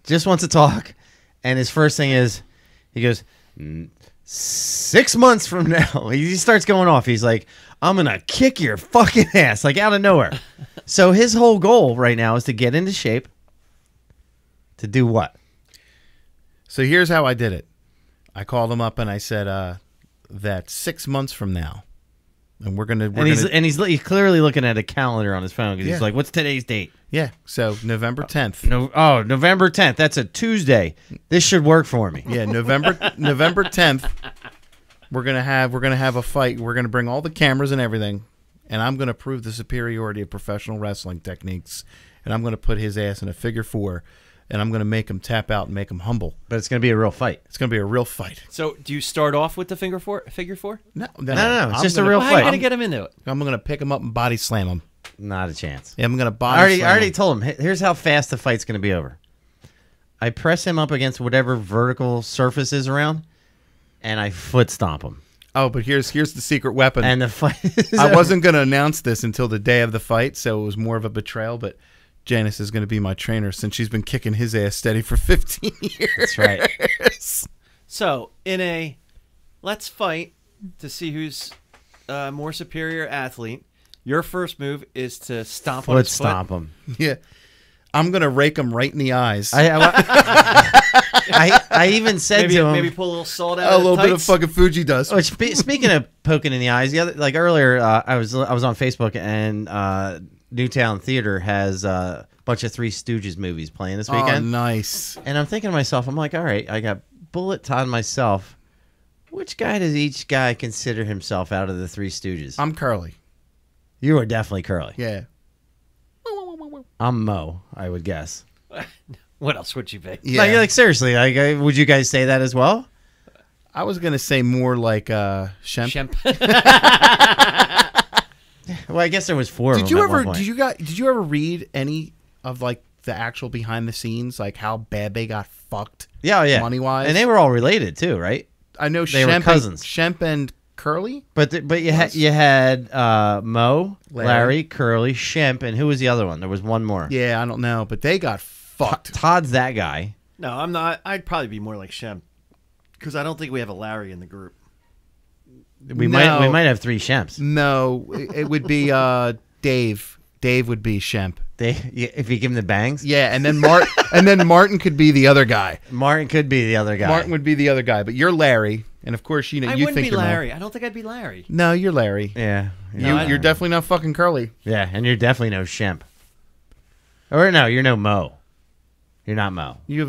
just wants to talk. And his first thing is, he goes, 6 months from now. He starts going off. He's like, I'm going to kick your fucking ass, like out of nowhere. So his whole goal right now is to get into shape. To do what? So here's how I did it. I called him up and I said that 6 months from now, and he's clearly looking at a calendar on his phone because Yeah. he's like, "What's today's date?" Yeah, so November 10th. November 10th. That's a Tuesday. This should work for me. Yeah, November 10th. We're gonna have a fight. We're gonna bring all the cameras and everything, and I'm gonna prove the superiority of professional wrestling techniques, and I'm gonna put his ass in a figure 4. And I'm going to make him tap out and make him humble. But it's going to be a real fight. It's going to be a real fight. So, do you start off with the figure four? No. It's just a real How are fight. you going to get him into it? I'm going to pick him up and body slam him. Not a chance. Yeah, I'm going to body slam I already him. told him, here's how fast the fight's going to be over. I press him up against whatever vertical surface is around, and I foot stomp him. Oh, but here's the secret weapon. And the fight is I over. wasn't going to announce this until the day of the fight, so it was more of a betrayal, but Janice is going to be my trainer since she's been kicking his ass steady for 15 years. That's right. So, let's fight to see who's more superior athlete. Your first move is to stomp on Foot his stomp him. Yeah. I'm going to rake him right in the eyes. I even said Maybe, to him, maybe pull a little salt out a of the little bit of tights. fucking Fuji dust. oh, speaking of poking in the eyes, earlier I was on Facebook and Newtown Theater has a bunch of Three Stooges movies playing this Oh, weekend. nice. And I'm thinking to myself, I'm like, all right, I got Bullet Todd myself. Which guy does each guy consider himself out of the Three Stooges? I'm Curly. You are definitely Curly. Yeah. I'm Mo, I would guess. What else would you be? Yeah. Like seriously, would you guys say that as well? I was going to say more like Shemp. Shemp. Well, I guess there was 4 of Did them you at one ever point. did you ever read any of like the actual behind the scenes, like how bad they got fucked? Yeah. Money-wise? And they were all related too, right? I know They were cousins. Shemp and Curly. But you had Mo, Larry. Larry, Curly, Shemp, and who was the other one? There was one more. Yeah, I don't know, but they got fucked. Todd's that guy. No, I'm not. I'd probably be more like Shemp because I don't think we have a Larry in the group. We No. might have 3 Shemps. No, it would be Dave. Dave would be Shemp. If you give him the bangs. Yeah, and then Martin could be the other guy. Martin could be the other guy. Martin would be the other guy, but you're Larry, and of course you I you wouldn't think be you're Mo. Larry. I don't think I'd be Larry. No, you're Larry. Yeah. You're definitely not fucking Curly. Yeah, and you're definitely no Shemp. Or no, you're no Mo. You're not Mo. You're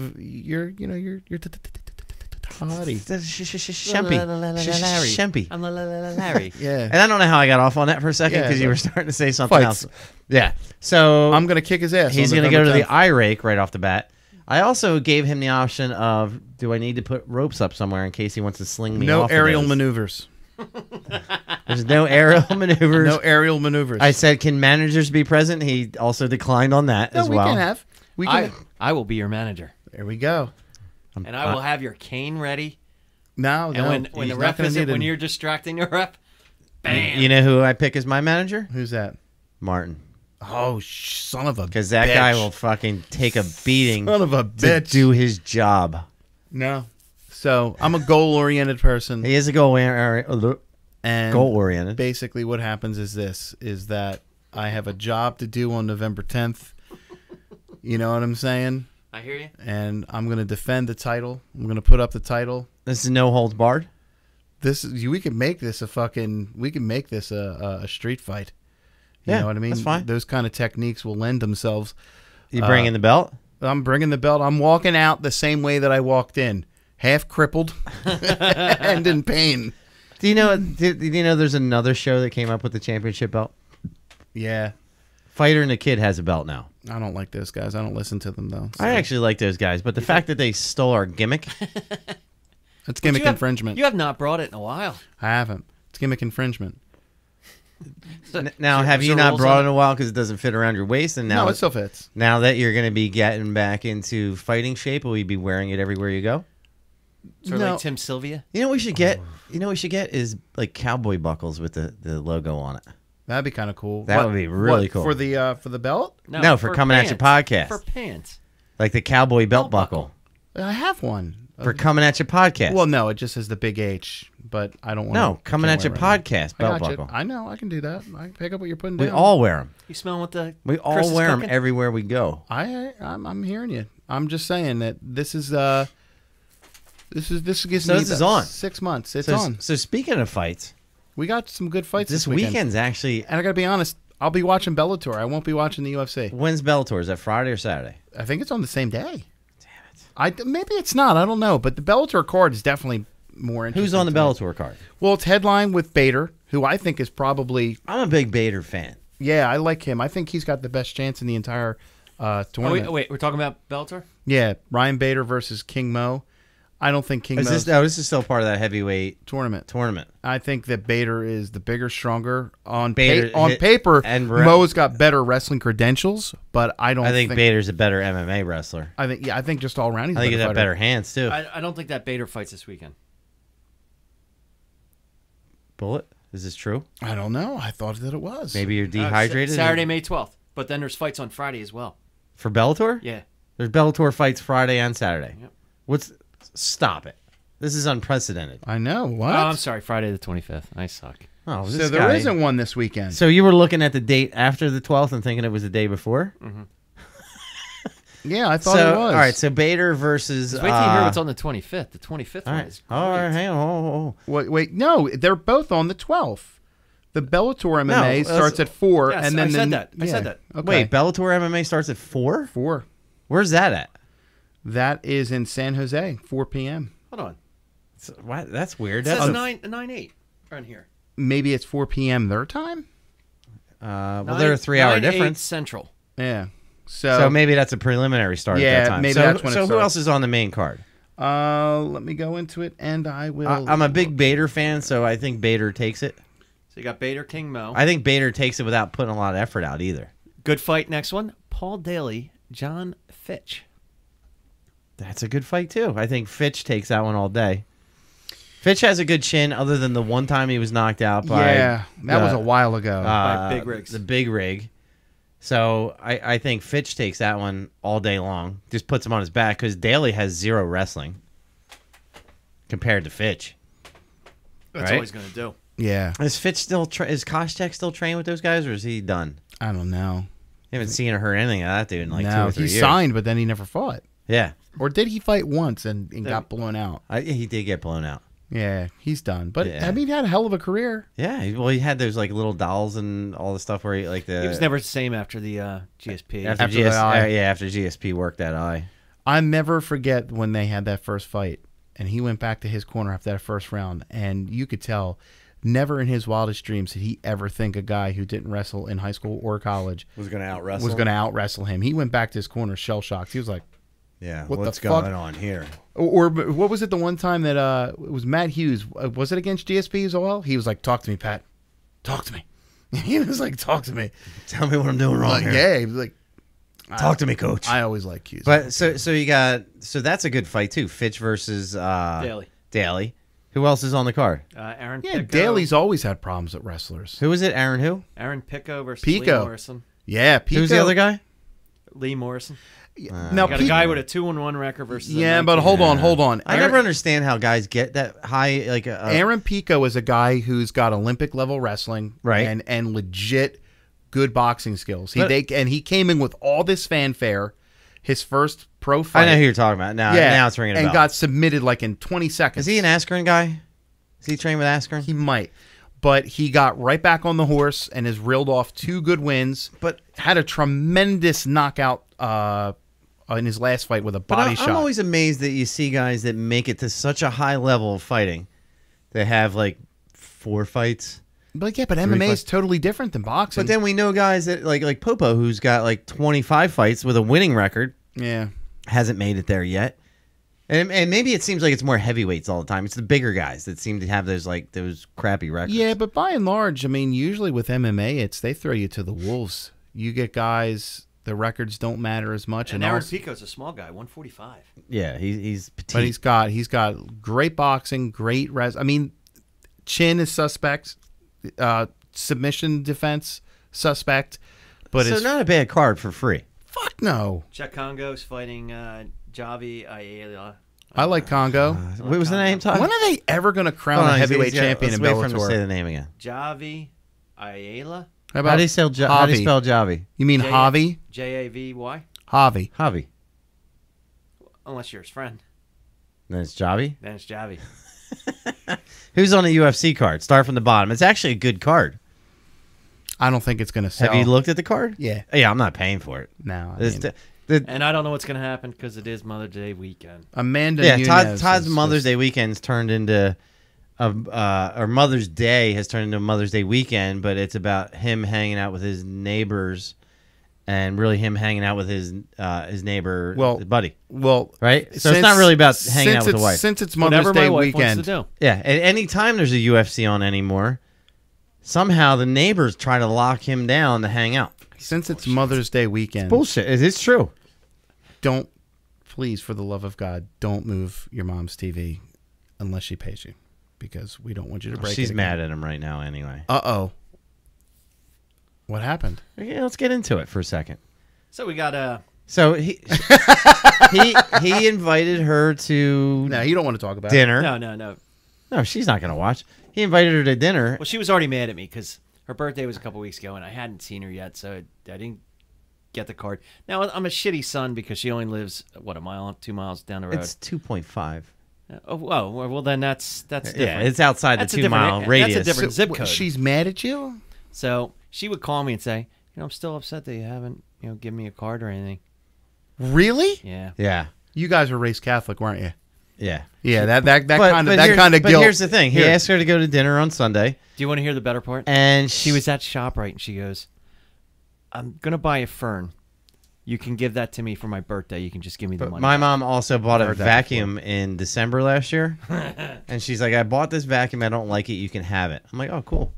Toddy. Shempy. Shempy. I'm Larry. Yeah. And I don't know how I got off on that for a second Yeah, because you but- were starting to say something Fights. else. Yeah. So I'm gonna kick his ass. he's on going to go to November the eye rake right off the bat. I also gave him the option of, do I need to put ropes up somewhere in case he wants to sling 10th. me No off? aerial of those? maneuvers. There's no aerial maneuvers. No aerial maneuvers. I said, can managers be present? He also declined on that no, as we well. can have. We can. I will be your manager, There we go. and I will have your cane ready. No, And when the ref isn't, when you're distracting the ref, bam. You know who I pick as my manager? who's that? Martin. Oh, son of a. Because that bitch. guy will fucking take a beating Son of a to bitch. do his job. No. So I'm a goal-oriented person, He is a goal-oriented. and basically what happens is that I have a job to do on November 10th. You know what I'm saying? I hear you. And I'm going to defend the title. I'm going to put up the title. This is no holds barred. We can make this a street fight. You Yeah, know what I mean? that's fine. Those kind of techniques will lend themselves. You bring in the belt? I'm bringing the belt. I'm walking out the same way that I walked in, half crippled and in pain. Do you know there's another show that came up with the championship belt? Yeah. Fighter and the Kid has a belt now. I don't like those guys. I don't listen to them, though. So. I actually like those guys, but the fact that they stole our gimmick, It's gimmick You have- infringement. You have not brought it in a while. I haven't. It's gimmick infringement. now Is have there you not rules brought on it in a while because it doesn't fit around your waist? And now, No, it still fits. now that you're going to be getting back into fighting shape, will you be wearing it everywhere you go? Sort of No. like Tim Sylvia. You know what we should get? You know what we should get is like cowboy buckles with the logo on it. That'd be kind of cool. That would be really cool. For the belt? No, for coming at your pants. podcast. For pants. Like the cowboy belt buckle I have one. for Coming At Your podcast. Well, no, it just says the big H, but I don't want no, Coming At Your podcast I belt got you. buckle. I know. I can do that. I can pick up what you're putting We down. all wear them. You smelling what the We all Chris is wear them cooking? everywhere we go. I'm hearing you. I'm just saying that this gives So me this is on. 6 months. It's so, on. So speaking of fights, We got some good fights this this weekend. weekend's actually. And I got to be honest, I'll be watching Bellator. I won't be watching the UFC. When's Bellator? Is that Friday or Saturday? I think it's on the same day. Damn it. Maybe it's not. I don't know. But the Bellator card is definitely more interesting. Who's on the to me. Bellator card? Well, it's headlined with Bader, who I think is probably, I'm a big Bader fan. yeah, I like him. I think he's got the best chance in the entire tournament. Wait, we're talking about Bellator? Yeah, Ryan Bader versus King Mo. I don't think King Is Mo's this is still part of that heavyweight tournament. tournament. I think that Bader is the bigger, stronger. On Bader on hit- paper, and Mo's got better wrestling credentials, but I don't I think Bader's a better MMA wrestler. I think just all around he's I think a he's better got fighter. better hands too. I don't think that Bader fights this weekend. Bullet, is this true? I don't know. I thought that it was. Maybe you're dehydrated. Saturday, May 12th. But then there's fights on Friday as well. For Bellator? Yeah. There's Bellator fights Friday and Saturday. Yep. Stop it. This is unprecedented. I know. What? Oh, I'm sorry. Friday the 25th. I suck. Oh, so this there guy. isn't one this weekend. So you were looking at the date after the 12th and thinking it was the day before? Yeah, I thought So, it was. all right, so Bader versus... Wait till you hear what's on the 25th. The 25th all one right. is All right, great. hang on. Wait, no, they're both on the 12th. The Bellator MMA starts at 4, Yes, and then I said that. I yeah. said that. Okay. Wait, Bellator MMA starts at 4? 4. Where's that at? That is in San Jose, 4 p.m. Hold on. What? That's weird. It That's says 9/8 around here. Maybe it's 4 p.m. their time. well, they're a 3-hour 9/8 difference. Central. Yeah. So maybe that's a preliminary start Yeah, at that time. maybe so, that's when it so who starts. else is on the main card? Let me go into it, and I will. I'm a big Bader fan, so I think Bader takes it. So you got Bader, King Mo. I think Bader takes it without putting a lot of effort out either. Good fight. Next one. Paul Daly, John Fitch. That's a good fight too. I think Fitch takes that one all day. Fitch has a good chin, other than the one time he was knocked out by Yeah, that was a while ago. By Big Rigs. the big rig. So I think Fitch takes that one all day long. Just puts him on his back because Daly has 0 wrestling compared to Fitch. That's Right? all he's going to do. yeah, Is Fitch still? Is Koscheck still trained with those guys, or is he done? I don't know. I haven't seen or heard anything of that dude in like 2 no, or 3 he years. signed, but then he never fought. Yeah, Or did he fight once and got blown out? he did get blown out. Yeah, he's done. But Yeah. I mean, he had a hell of a career. Yeah, he had those like little dolls and all the stuff where he like the He was never the same after the GSP. after after the eye. after GSP worked that eye. I never forget when they had that first fight, and he went back to his corner after that first round, and you could tell, never in his wildest dreams did he ever think a guy who didn't wrestle in high school or college Was going to out wrestle. was going to out wrestle him. He went back to his corner shell shocked. He was like, Yeah, What the what's fuck? going on here? or what was it the one time that it was Matt Hughes? Was it against GSP as well? He was like, "Talk to me, Pat. Talk to me." He was like, "Talk to me." Tell me what I'm doing wrong Like, here. yeah, he was like, Talk to me, coach. I always like Hughes. But so you got that's a good fight too. Fitch versus Daly. Who else is on the card? Aaron yeah, Pico. Daly's always had problems with wrestlers. Who is it? Aaron who? Aaron Pico versus Pico. Lee Morrison. Yeah, Pico. Who's the other guy? Lee Morrison. Now, You got a guy with a 2-1 record versus. a yeah, but 19. hold on. I never understand how guys get that high. Like Aaron Pico is a guy who's got Olympic level wrestling, Right. and legit good boxing skills. But- He came in with all this fanfare. His first pro fight. I know who you're talking about. Now it's ringing a and bell. got submitted like in 20 seconds. Is he an Askren guy? Is he trained with Askren? He might. But he got right back on the horse and has reeled off 2 good wins. But Had a tremendous knockout in his last fight with a body shot. I'm always amazed that you see guys that make it to such a high level of fighting. They have like 4 fights. But yeah, but MMA is totally different than boxing. But then we know guys that like Popo, who's got like 25 fights with a winning record, yeah. hasn't made it there yet. And maybe it seems like it's more heavyweights all the time. It's the bigger guys that seem to have those crappy records. Yeah, but by and large, I mean, usually with MMA, it's they throw you to the wolves. You get guys, the records don't matter as much. And Aaron also, Pico's a small guy, 145. Yeah, he's petite. but he's got great boxing, great I mean, chin is suspect, submission defense suspect, but so it's not a bad card for free. Fuck no. Czech Congo's fighting Javi Ayala. I like Congo. What was the name, Todd? When are they ever going to crown a heavyweight champion in Let's wait for him to say Bellator? the name again. Javi Ayala. How How do you spell Javi? You mean J- Javi? Javy. Javi. Javi. Unless you're his friend, Then it's Javi. then it's Javi. Who's on the UFC card? Start from the bottom. It's actually a good card. I don't think it's going to sell. Have you looked at the card? Yeah. Yeah, I'm not paying for it. No. I It's mean, And I don't know what's going to happen because it is Mother's Day weekend. Amanda yeah, Nunes Todd's is Mother's just- Day weekend's turned into or Mother's Day has turned into Mother's Day weekend, but it's about him hanging out with his neighbors and really him hanging out with his neighbor, his buddy. Well, Right? So it's not really about hanging out with the it's- wife. Since it's Mother's Whatever Day my wife weekend. wants to do. Yeah, at any time there's a UFC on anymore, somehow the neighbors try to lock him down to hang out. Since it's Mother's Day weekend. Bullshit. It's true. Don't, please, for the love of God, don't move your mom's TV unless she pays you, because we don't want you to break it. She's again. mad at him right now anyway. Uh-oh. What happened? Okay, let's get into it for a second. So we got So he invited her to No, you don't want to talk about dinner. no. No, she's not going to watch. He invited her to dinner. Well, she was already mad at me because her birthday was a couple weeks ago and I hadn't seen her yet, so I didn't get the card. Now I'm a shitty son because she only lives a mile, 2 miles down the road. It's 2.5. Oh well, then that's different. Yeah, it's outside That's the a 2 mile different- radius. That's a different zip What, code. she's mad at you? So she would call me and say, I'm still upset that you haven't, given me a card or anything. Really? Yeah. Yeah, You guys were raised Catholic, weren't you? yeah. Yeah, that kind of But guilt. here's the thing. He Here. asked her to go to dinner on Sunday, Do you want to hear the better part? and She was at ShopRite and she goes, I'm going to buy a fern. You can give that to me for my birthday. You can just give me the But money. my mom also bought a Heard that vacuum in December last year, and she's like, "I bought this vacuum. I don't like it. You can have it." I'm like, "Oh, cool.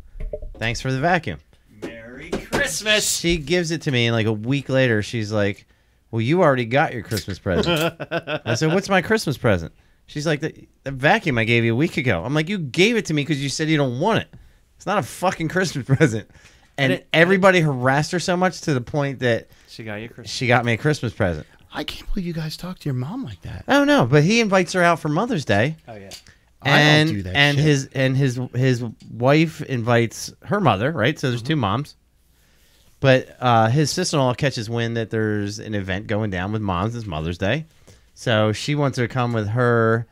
Thanks for the vacuum." Merry Christmas. She gives it to me, and like a week later, she's like, "Well, you already got your Christmas present." I said, "What's my Christmas present?" She's like, "The vacuum I gave you a week ago." I'm like, "You gave it to me because you said you don't want it. It's not a fucking Christmas present." And everybody harassed her so much to the point that She got you a Christmas. she got me a Christmas present. I can't believe you guys talk to your mom like that. I don't know, but he invites her out for Mother's Day. Oh, yeah. I don't do that shit. his wife invites her mother, right? So there's two moms. But his sister-in-law catches wind that there's an event going down with moms. It's Mother's Day, so she wants her to come with her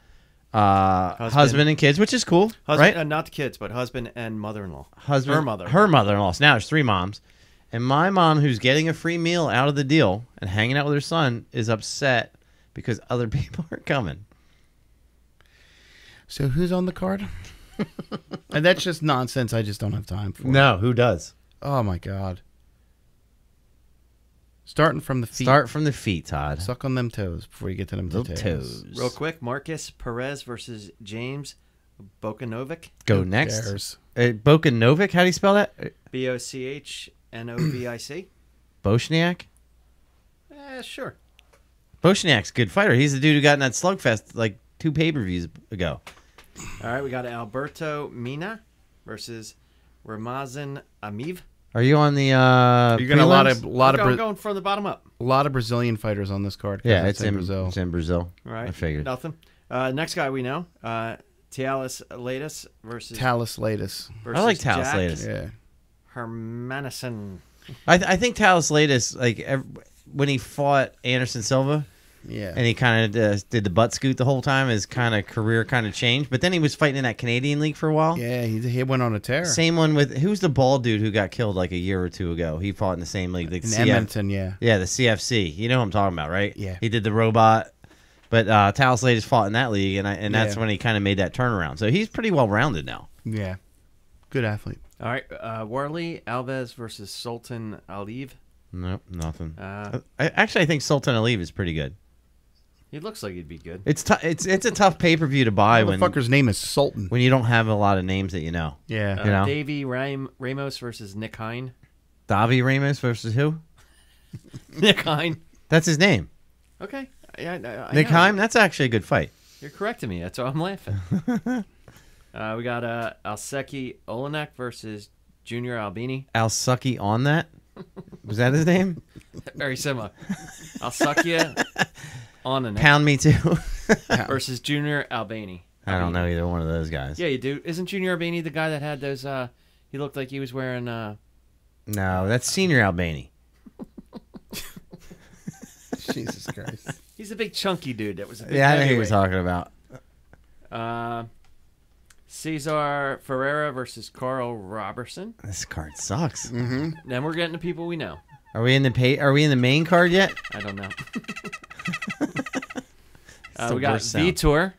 husband and kids, which is cool, Husband, right? not the kids, but husband and mother-in-law. Husband, Her mother. her mother-in-law. So now there's three moms, and my mom, who's getting a free meal out of the deal and hanging out with her son, is upset because other people are coming. So who's on the card? And that's just nonsense. I just don't have time for. No, who does? Oh my God. Starting from the feet. Start from the feet, Todd. Suck on them toes before you get to them Little toes. toes. Real quick, Marcus Perez versus James Bokanovic. Go Who next. cares? Bokanovic, how do you spell that? Bochnovic. Boshniak? Sure. Boshniak's a good fighter. He's the dude who got in that slugfest like 2 pay-per-views ago. All right, we got Alberto Mina versus Ramazan Amiv. Are you on the You're getting a lot prelims? of I'm going from the bottom up. Brazilian fighters on this card. 'cause Yeah, it's in Brazil. It's in Brazil. All right. I figured. Nothing. Next guy we know, Tialis Latis versus Talus Latus. I like Talis Jack Latis. Yeah. Hermanison. I think Talis Latis, like when he fought Anderson Silva Yeah. and he kind of did the butt scoot the whole time, his kind of career kind of changed. But then he was fighting in that Canadian league for a while. Yeah, he went on a tear. Same one with who's the bald dude who got killed like a year or two ago. He fought in the same league. The In Edmonton, yeah. Yeah, the CFC. You know what I'm talking about, right? Yeah. He did the robot. But Talis Latis fought in that league, and that's Yeah. when he kind of made that turnaround. So he's pretty well rounded now. Yeah. Good athlete. All right, Warley Alves versus Sultan Aliv. Nope, nothing. Uh, I think Sultan Aliv is pretty good. He looks like he'd be good. It's a tough pay per view to buy The when fucker's name is Sultan. when you don't have a lot of names that you know. Yeah. You know? Davey Ramos versus Nick Hine. Davi Ramos versus who? Nick Hine. That's his name. Okay. I Nick know. Heim. That's actually a good fight. You're correcting me. That's why I'm laughing. We got Alseki Olenek versus Junior Albini. Al Sucky on that. Was that his name? Very similar. I'll suck you on the neck. Pound me too. Versus Junior Albany. I don't know either one of those guys. Yeah, you do. Isn't Junior Albany the guy that had those? He looked like he was wearing. No, that's Senior Albany. Jesus Christ. He's a big chunky dude. That was a big Yeah, I know who you're heavyweight. talking about. Cesar Ferreira versus Carl Robertson. This card sucks. Mm-hmm. Then we're getting to people we know. Are we in the main card yet? I don't know. the We got worst sound. Vitor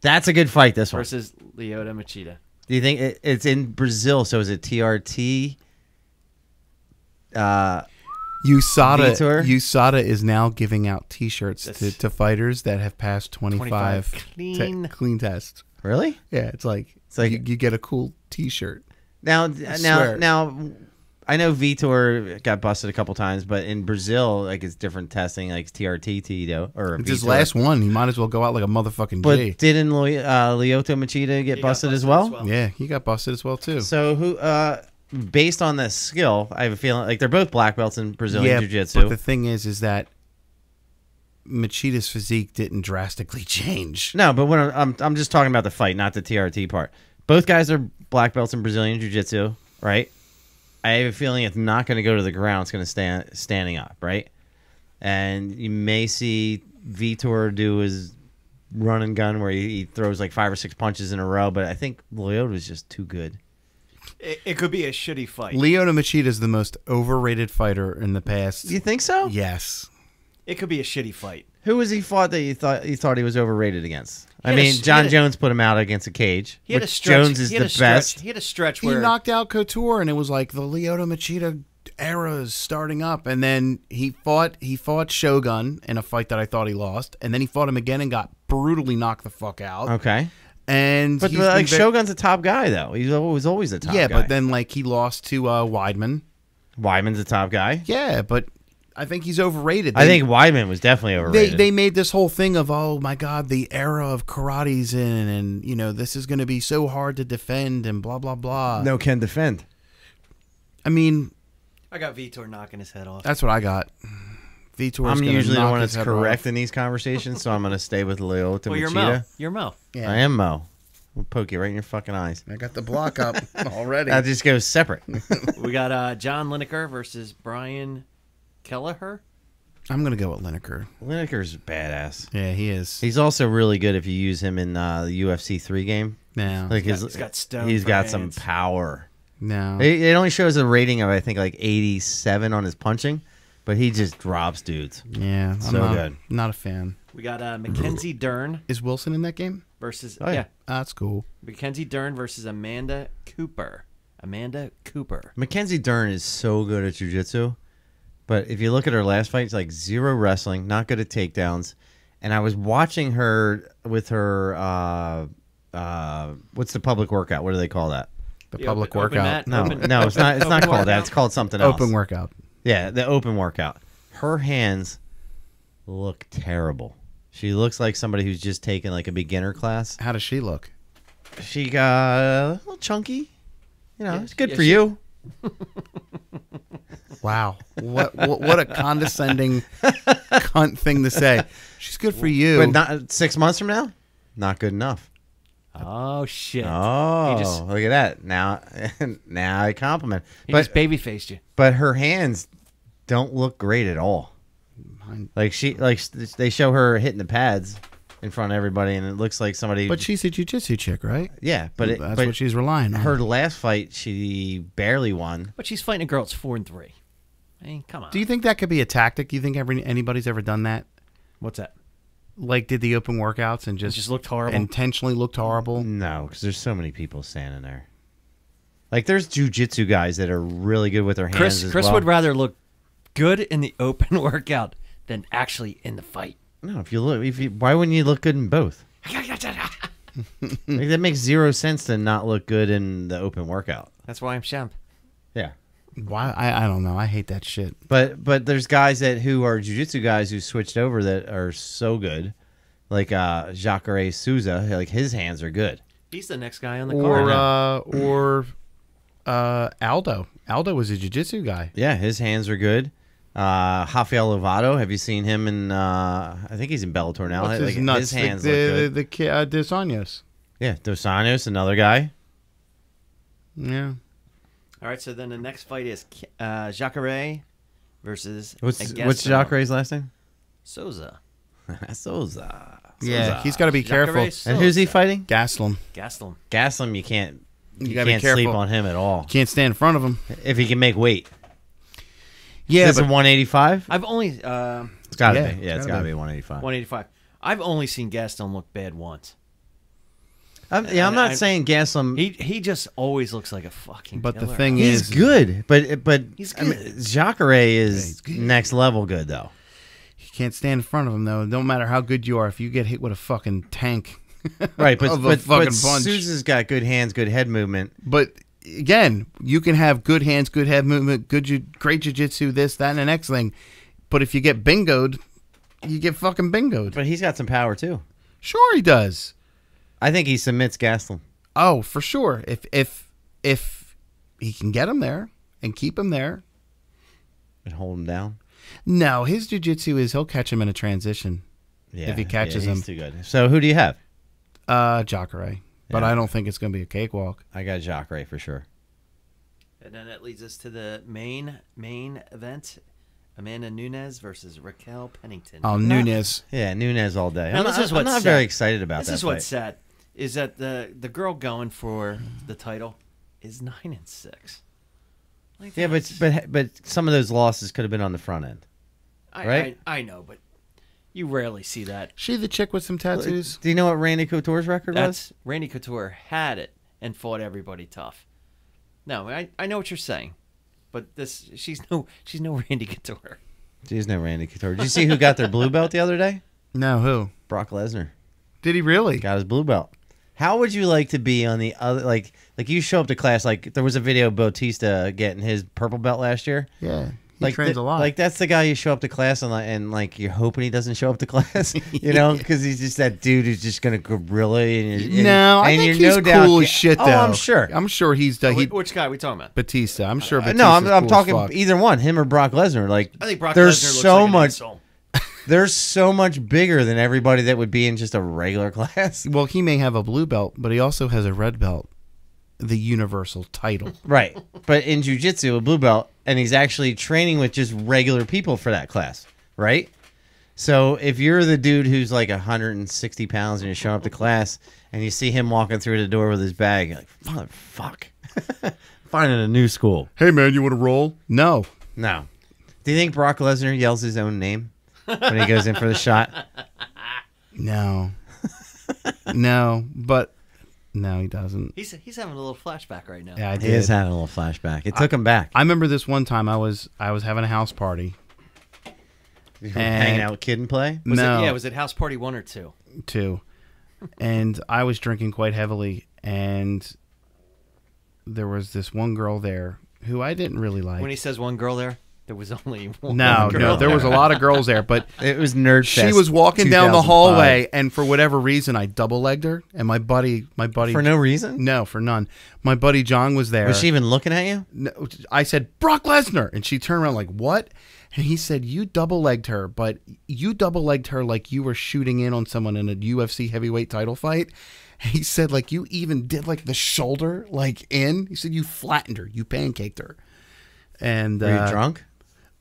That's a good fight. This one. versus Lyoto Machida. Do you think it's in Brazil? So is it TRT? Vitor? USADA is now giving out T-shirts That's- to fighters that have passed 25 clean tests. Really? Yeah, it's like you get a cool T-shirt. Now, I know Vitor got busted a couple times, but in Brazil, like it's different testing, like TRT, Tito, or It's his Vitor. last one. He might as well go out like a motherfucking But G. didn't Lyoto Machida get He got busted as well? Yeah, he got busted as well too. So who? Based on the skill, I have a feeling like they're both black belts in Brazilian yeah, Jiu-Jitsu. but the thing is that Machida's physique didn't drastically change. No, but when I'm just talking about the fight, not the TRT part. Both guys are black belts in Brazilian Jiu-Jitsu, right? I have a feeling it's not going to go to the ground. It's going to standing up, right? And you may see Vitor do his run and gun where he throws like 5 or 6 punches in a row, but I think Lyoto is just too good. It could be a shitty fight. Lyoto Machida is the most overrated fighter in the past. You think so? Yes. It could be a shitty fight. Who was he fought that you thought he was overrated against? I He had mean, a- John he had a- Jones put him out against a cage. He had a which stretch. Jones is he had the a stretch, best. He had a stretch He where knocked out Couture, and it was like the Lyoto Machida era is starting up. And then he fought Shogun in a fight that I thought he lost, and then he fought him again and got brutally knocked the fuck out. Okay. And But he's like been Shogun's a top guy though. He's always a top yeah, guy. but then like he lost to Weidman. Weidman's a top guy. Yeah, but I think he's overrated. I think Weidman was definitely overrated. They made this whole thing of, oh my God, the era of karate's in, and you know this is going to be so hard to defend and blah blah blah. no can defend. I mean I got Vitor knocking his head off. that's what I got. Vitor's I'm gonna usually the knock one his that's head correct off. in these conversations, so I'm going to stay with Lyoto Well, you're Mo. Machida. You're Mo. Yeah. I am Mo. We'll poke you right in your fucking eyes. I got the block up already. That just goes separate. We got John Lineker versus Brian Kelleher. I'm gonna go with Lineker. Lineker's badass. Yeah, he is. He's also really good if you use him in the UFC 3 game. No, Like He's got stone he's for got some hands. power. no. It only shows a rating of I think like 87 on his punching, but he just drops dudes. Yeah, I'm So not, good. Not a fan. We got Mackenzie Dern Is Wilson in that game? versus Oh, yeah. That's cool. Mackenzie Dern versus Amanda Cooper. Mackenzie Dern is so good at jiu-jitsu, but if you look at her last fight, it's like zero wrestling, not good at takedowns. And I was watching her with her what's the public workout? What do they call that? The The public open workout. mat? No, Open- no, it's not. It's not open called that. workout? It's called something else. Open workout. Yeah, the open workout. Her hands look terrible. She looks like somebody who's just taken like a beginner class. How does she look? She got a little chunky. You know, Yeah, it's good yeah, for she- you. Wow, what a condescending cunt thing to say. She's good for you. But not 6 months from now, not good enough. Oh shit! Oh, He just- look at that. Now I compliment. He But just baby faced you. but her hands don't look great at all. Like they show her hitting the pads in front of everybody, and it looks like somebody. But she's a jiu-jitsu chick, right? yeah, but That's but what she's relying on. her last fight she barely won. But she's fighting a girl that's 4-3. I mean, come on. Do you think that could be a tactic? Do you think anybody's ever done that? What's that? Like did the open workouts and It just looked horrible. intentionally looked horrible? No, because there's so many people standing there. Like there's jujitsu guys that are really good with their hands. Chris as well. would rather look good in the open workout than actually in the fight. No, why wouldn't you look good in both? Like, that makes zero sense to not look good in the open workout. That's why I'm champ. Yeah. Why? I don't know. I hate that shit. But there's guys who are jiu-jitsu guys who switched over that are so good, like Jacare Souza. Like his hands are good. He's the next guy on the card. Or Aldo. Aldo was a jiu-jitsu guy. Yeah, his hands are good. Rafael Lovato, have you seen him in? I think he's in Bellator now. What's Like, his nuts? his hands look good. The kid, Dos Anjos. Yeah, Dos Anjos, another guy. Yeah. All right, so then the next fight is Jacare versus What's Jacare's last name? Souza. Souza. Yeah, he's got to be careful. And who's he fighting? Gaslam. Gaslam, you can't gotta be sleep careful. on him at all. Can't stand in front of him. If he can make weight. Yeah, Is it 185? I've only It's got to Yeah, be. Yeah, it's it's got to gotta be 185. 185. I've only seen Gaston look bad once. I'm not saying Gaslam. He just always looks like a fucking But the killer. thing He's is, good, but He's I mean, good. Jacare is he's good. next level good though. you can't stand in front of him though. No matter how good you are, if you get hit with a fucking tank, Right, but of a but fucking punch. Sousa's got good hands, good head movement. But again, you can have good hands, good head movement, great jiu-jitsu, this, that, and the next thing. But if you get bingoed, you get fucking bingoed. But he's got some power too. Sure, he does. I think he submits Gaslam. Oh, for sure. If he can get him there and keep him there. And hold him down. No, his jiu-jitsu is he'll catch him in a transition. Yeah, If he catches he's him. too good. So who do you have? Jacare. But Yeah. I don't think it's going to be a cakewalk. I got Jacare for sure. And then that leads us to the main event: Amanda Nunes versus Raquel Pennington. Oh, Nunes. Yeah, Nunez all day. Now, I'm this not, is I'm what's not sad. very excited about This that is what's fight. sad is that the girl going for the title is 9-6. Like, Yeah, but some of those losses could have been on the front end. right? I know, but you rarely see that. She the chick with some tattoos? Do you know what Randy Couture's record was? Randy Couture had it and fought everybody tough. No, I know what you're saying, but she's no Randy Couture. She's no Randy Couture. Did you see who got their blue belt the other day? No, who? Brock Lesnar Did he really? got his blue belt. How would you like to be on the other, like you show up to class, like there was a video of Bautista getting his purple belt last year. Yeah. He trains a lot. Like that's the guy you show up to class and like you're hoping he doesn't show up to class, you know, because he's just that dude who's just gonna gorilla and no, I think he's cool as shit, though. Oh, I'm sure. I'm sure he's done. Which guy are we talking about? Batista. I'm sure Batista. No, I'm cool talking as fuck. either one, him or Brock Lesnar. Like I think Brock there's Lesnar looks so like an much. asshole. They're so much bigger than everybody that would be in just a regular class. Well, he may have a blue belt, but he also has a red belt, the universal title. Right. But in jiu-jitsu, a blue belt, and he's actually training with just regular people for that class, right? So if you're the dude who's like 160 pounds and you're showing up to class and you see him walking through the door with his bag, you're like, motherfuck. Finding a new school. Hey, man, you want to roll? No. No. Do you think Brock Lesnar yells his own name when he goes in for the shot? No. No, but no, he doesn't. He's having a little flashback right now. Yeah, I He did. is having a little flashback. It took him back. I remember this one time I was having a house party. Hanging out with Kid and Play? Was it House Party 1 or 2? 2. And I was drinking quite heavily, and there was this one girl there who I didn't really like. When he says one girl there was only one No, girl there was a lot of girls there, but It was Nerd she Fest was walking down the 2005. hallway, and for whatever reason, I double-legged her, and my buddy, For no reason? no, for none. My buddy John was there. Was she even looking at you? No, I said, Brock Lesnar. And she turned around like, what? And he said, you double-legged her, but you double-legged her like you were shooting in on someone in a UFC heavyweight title fight. And he said, like, you even did, like, the shoulder, like, in. He said, you flattened her. You pancaked her. And Were you drunk?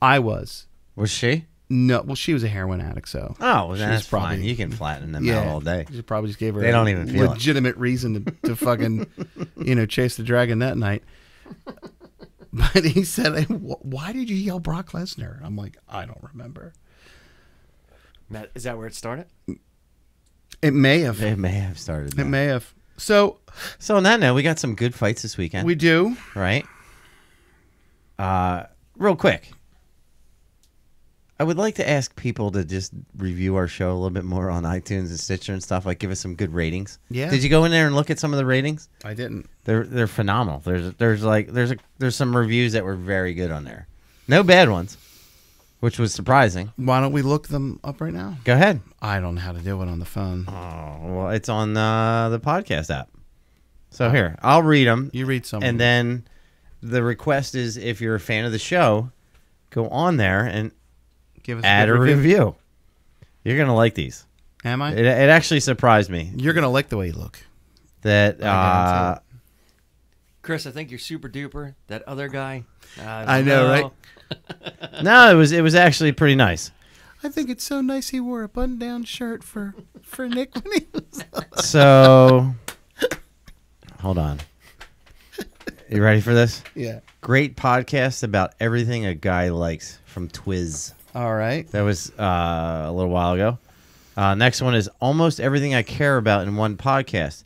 I was. Was she? No, well, she was a heroin addict, so. Oh, well, She's that's probably- fine. You can flatten them out all day. She probably just gave her They don't even feel it. legitimate reason to fucking, chase the dragon that night. But he said, why did you yell Brock Lesnar? I'm like, I don't remember. Matt, is that where it started? It may have. It may have started. It that. may have. So So on that note, we got some good fights this weekend. we do. right? Real quick, I would like to ask people to just review our show a little bit more on iTunes and Stitcher and stuff. Like, give us some good ratings. Yeah. Did you go in there and look at some of the ratings? I didn't. They're phenomenal. There's some reviews that were very good on there. No bad ones, which was surprising. Why don't we look them up right now? Go ahead. I don't know how to do it on the phone. Oh, well, it's on the podcast app. So here, I'll read them. You read some. And then the request is if you're a fan of the show, go on there and Give us add good a review. You're going to like these. Am I? It actually surprised me You're going to like the way you look. that I guarantee Chris, I think you're super duper. That other guy. I know, right? no, it was actually pretty nice. I think it's so nice he wore a button-down shirt for Nick when he was... So, hold on. You ready for this? Yeah. Great podcast about everything a guy likes from Twiz. All right. That was a little while ago. Next one is almost everything I care about in one podcast.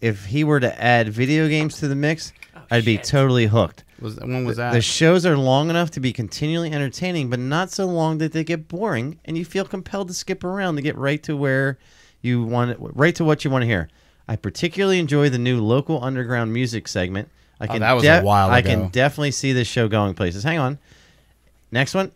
If he were to add video games to the mix, I'd be totally hooked. When was that? The shows are long enough to be continually entertaining, but not so long that they get boring, and you feel compelled to skip around to get right to what you want to hear. I particularly enjoy the new local underground music segment. That was a while ago. I can definitely see this show going places. Hang on. Next one.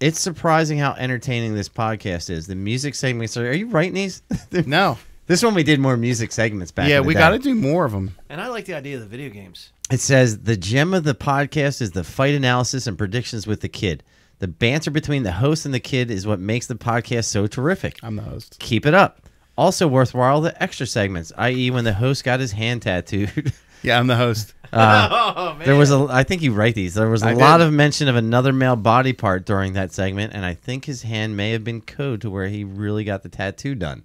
It's surprising how entertaining this podcast is. The music segments are you writing these? No. This one we did more music segments back. Yeah, in the we day. got to do more of them. And I like the idea of the video games. It says the gem of the podcast is the fight analysis and predictions with the kid. The banter between the host and the kid is what makes the podcast so terrific. I'm the host. Keep it up. Also worthwhile the extra segments, i.e., when the host got his hand tattooed. Yeah, I'm the host. Oh, man. There was I think you write these. There was a lot of mention of another male body part during that segment, and I think his hand may have been code to where he really got the tattoo done.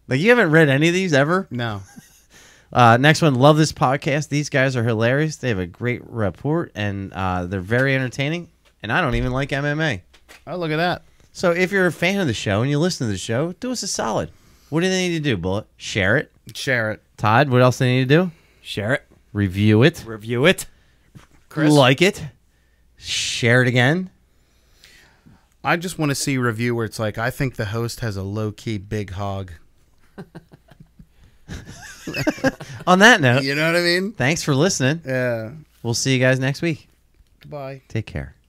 Like, you haven't read any of these ever? No. Next one, love this podcast. These guys are hilarious. They have a great rapport, and they're very entertaining, and I don't even like MMA. Oh, look at that. So if you're a fan of the show and you listen to the show, do us a solid. What do they need to do, Bullet? Share it. Share it. Todd, what else they need to do? Share it. Review it. Review it. Chris? Like it. Share it again. I just want to see a review where it's like, I think the host has a low-key big hog. On that note, You know what I mean? thanks for listening. Yeah. We'll see you guys next week. Goodbye. Take care.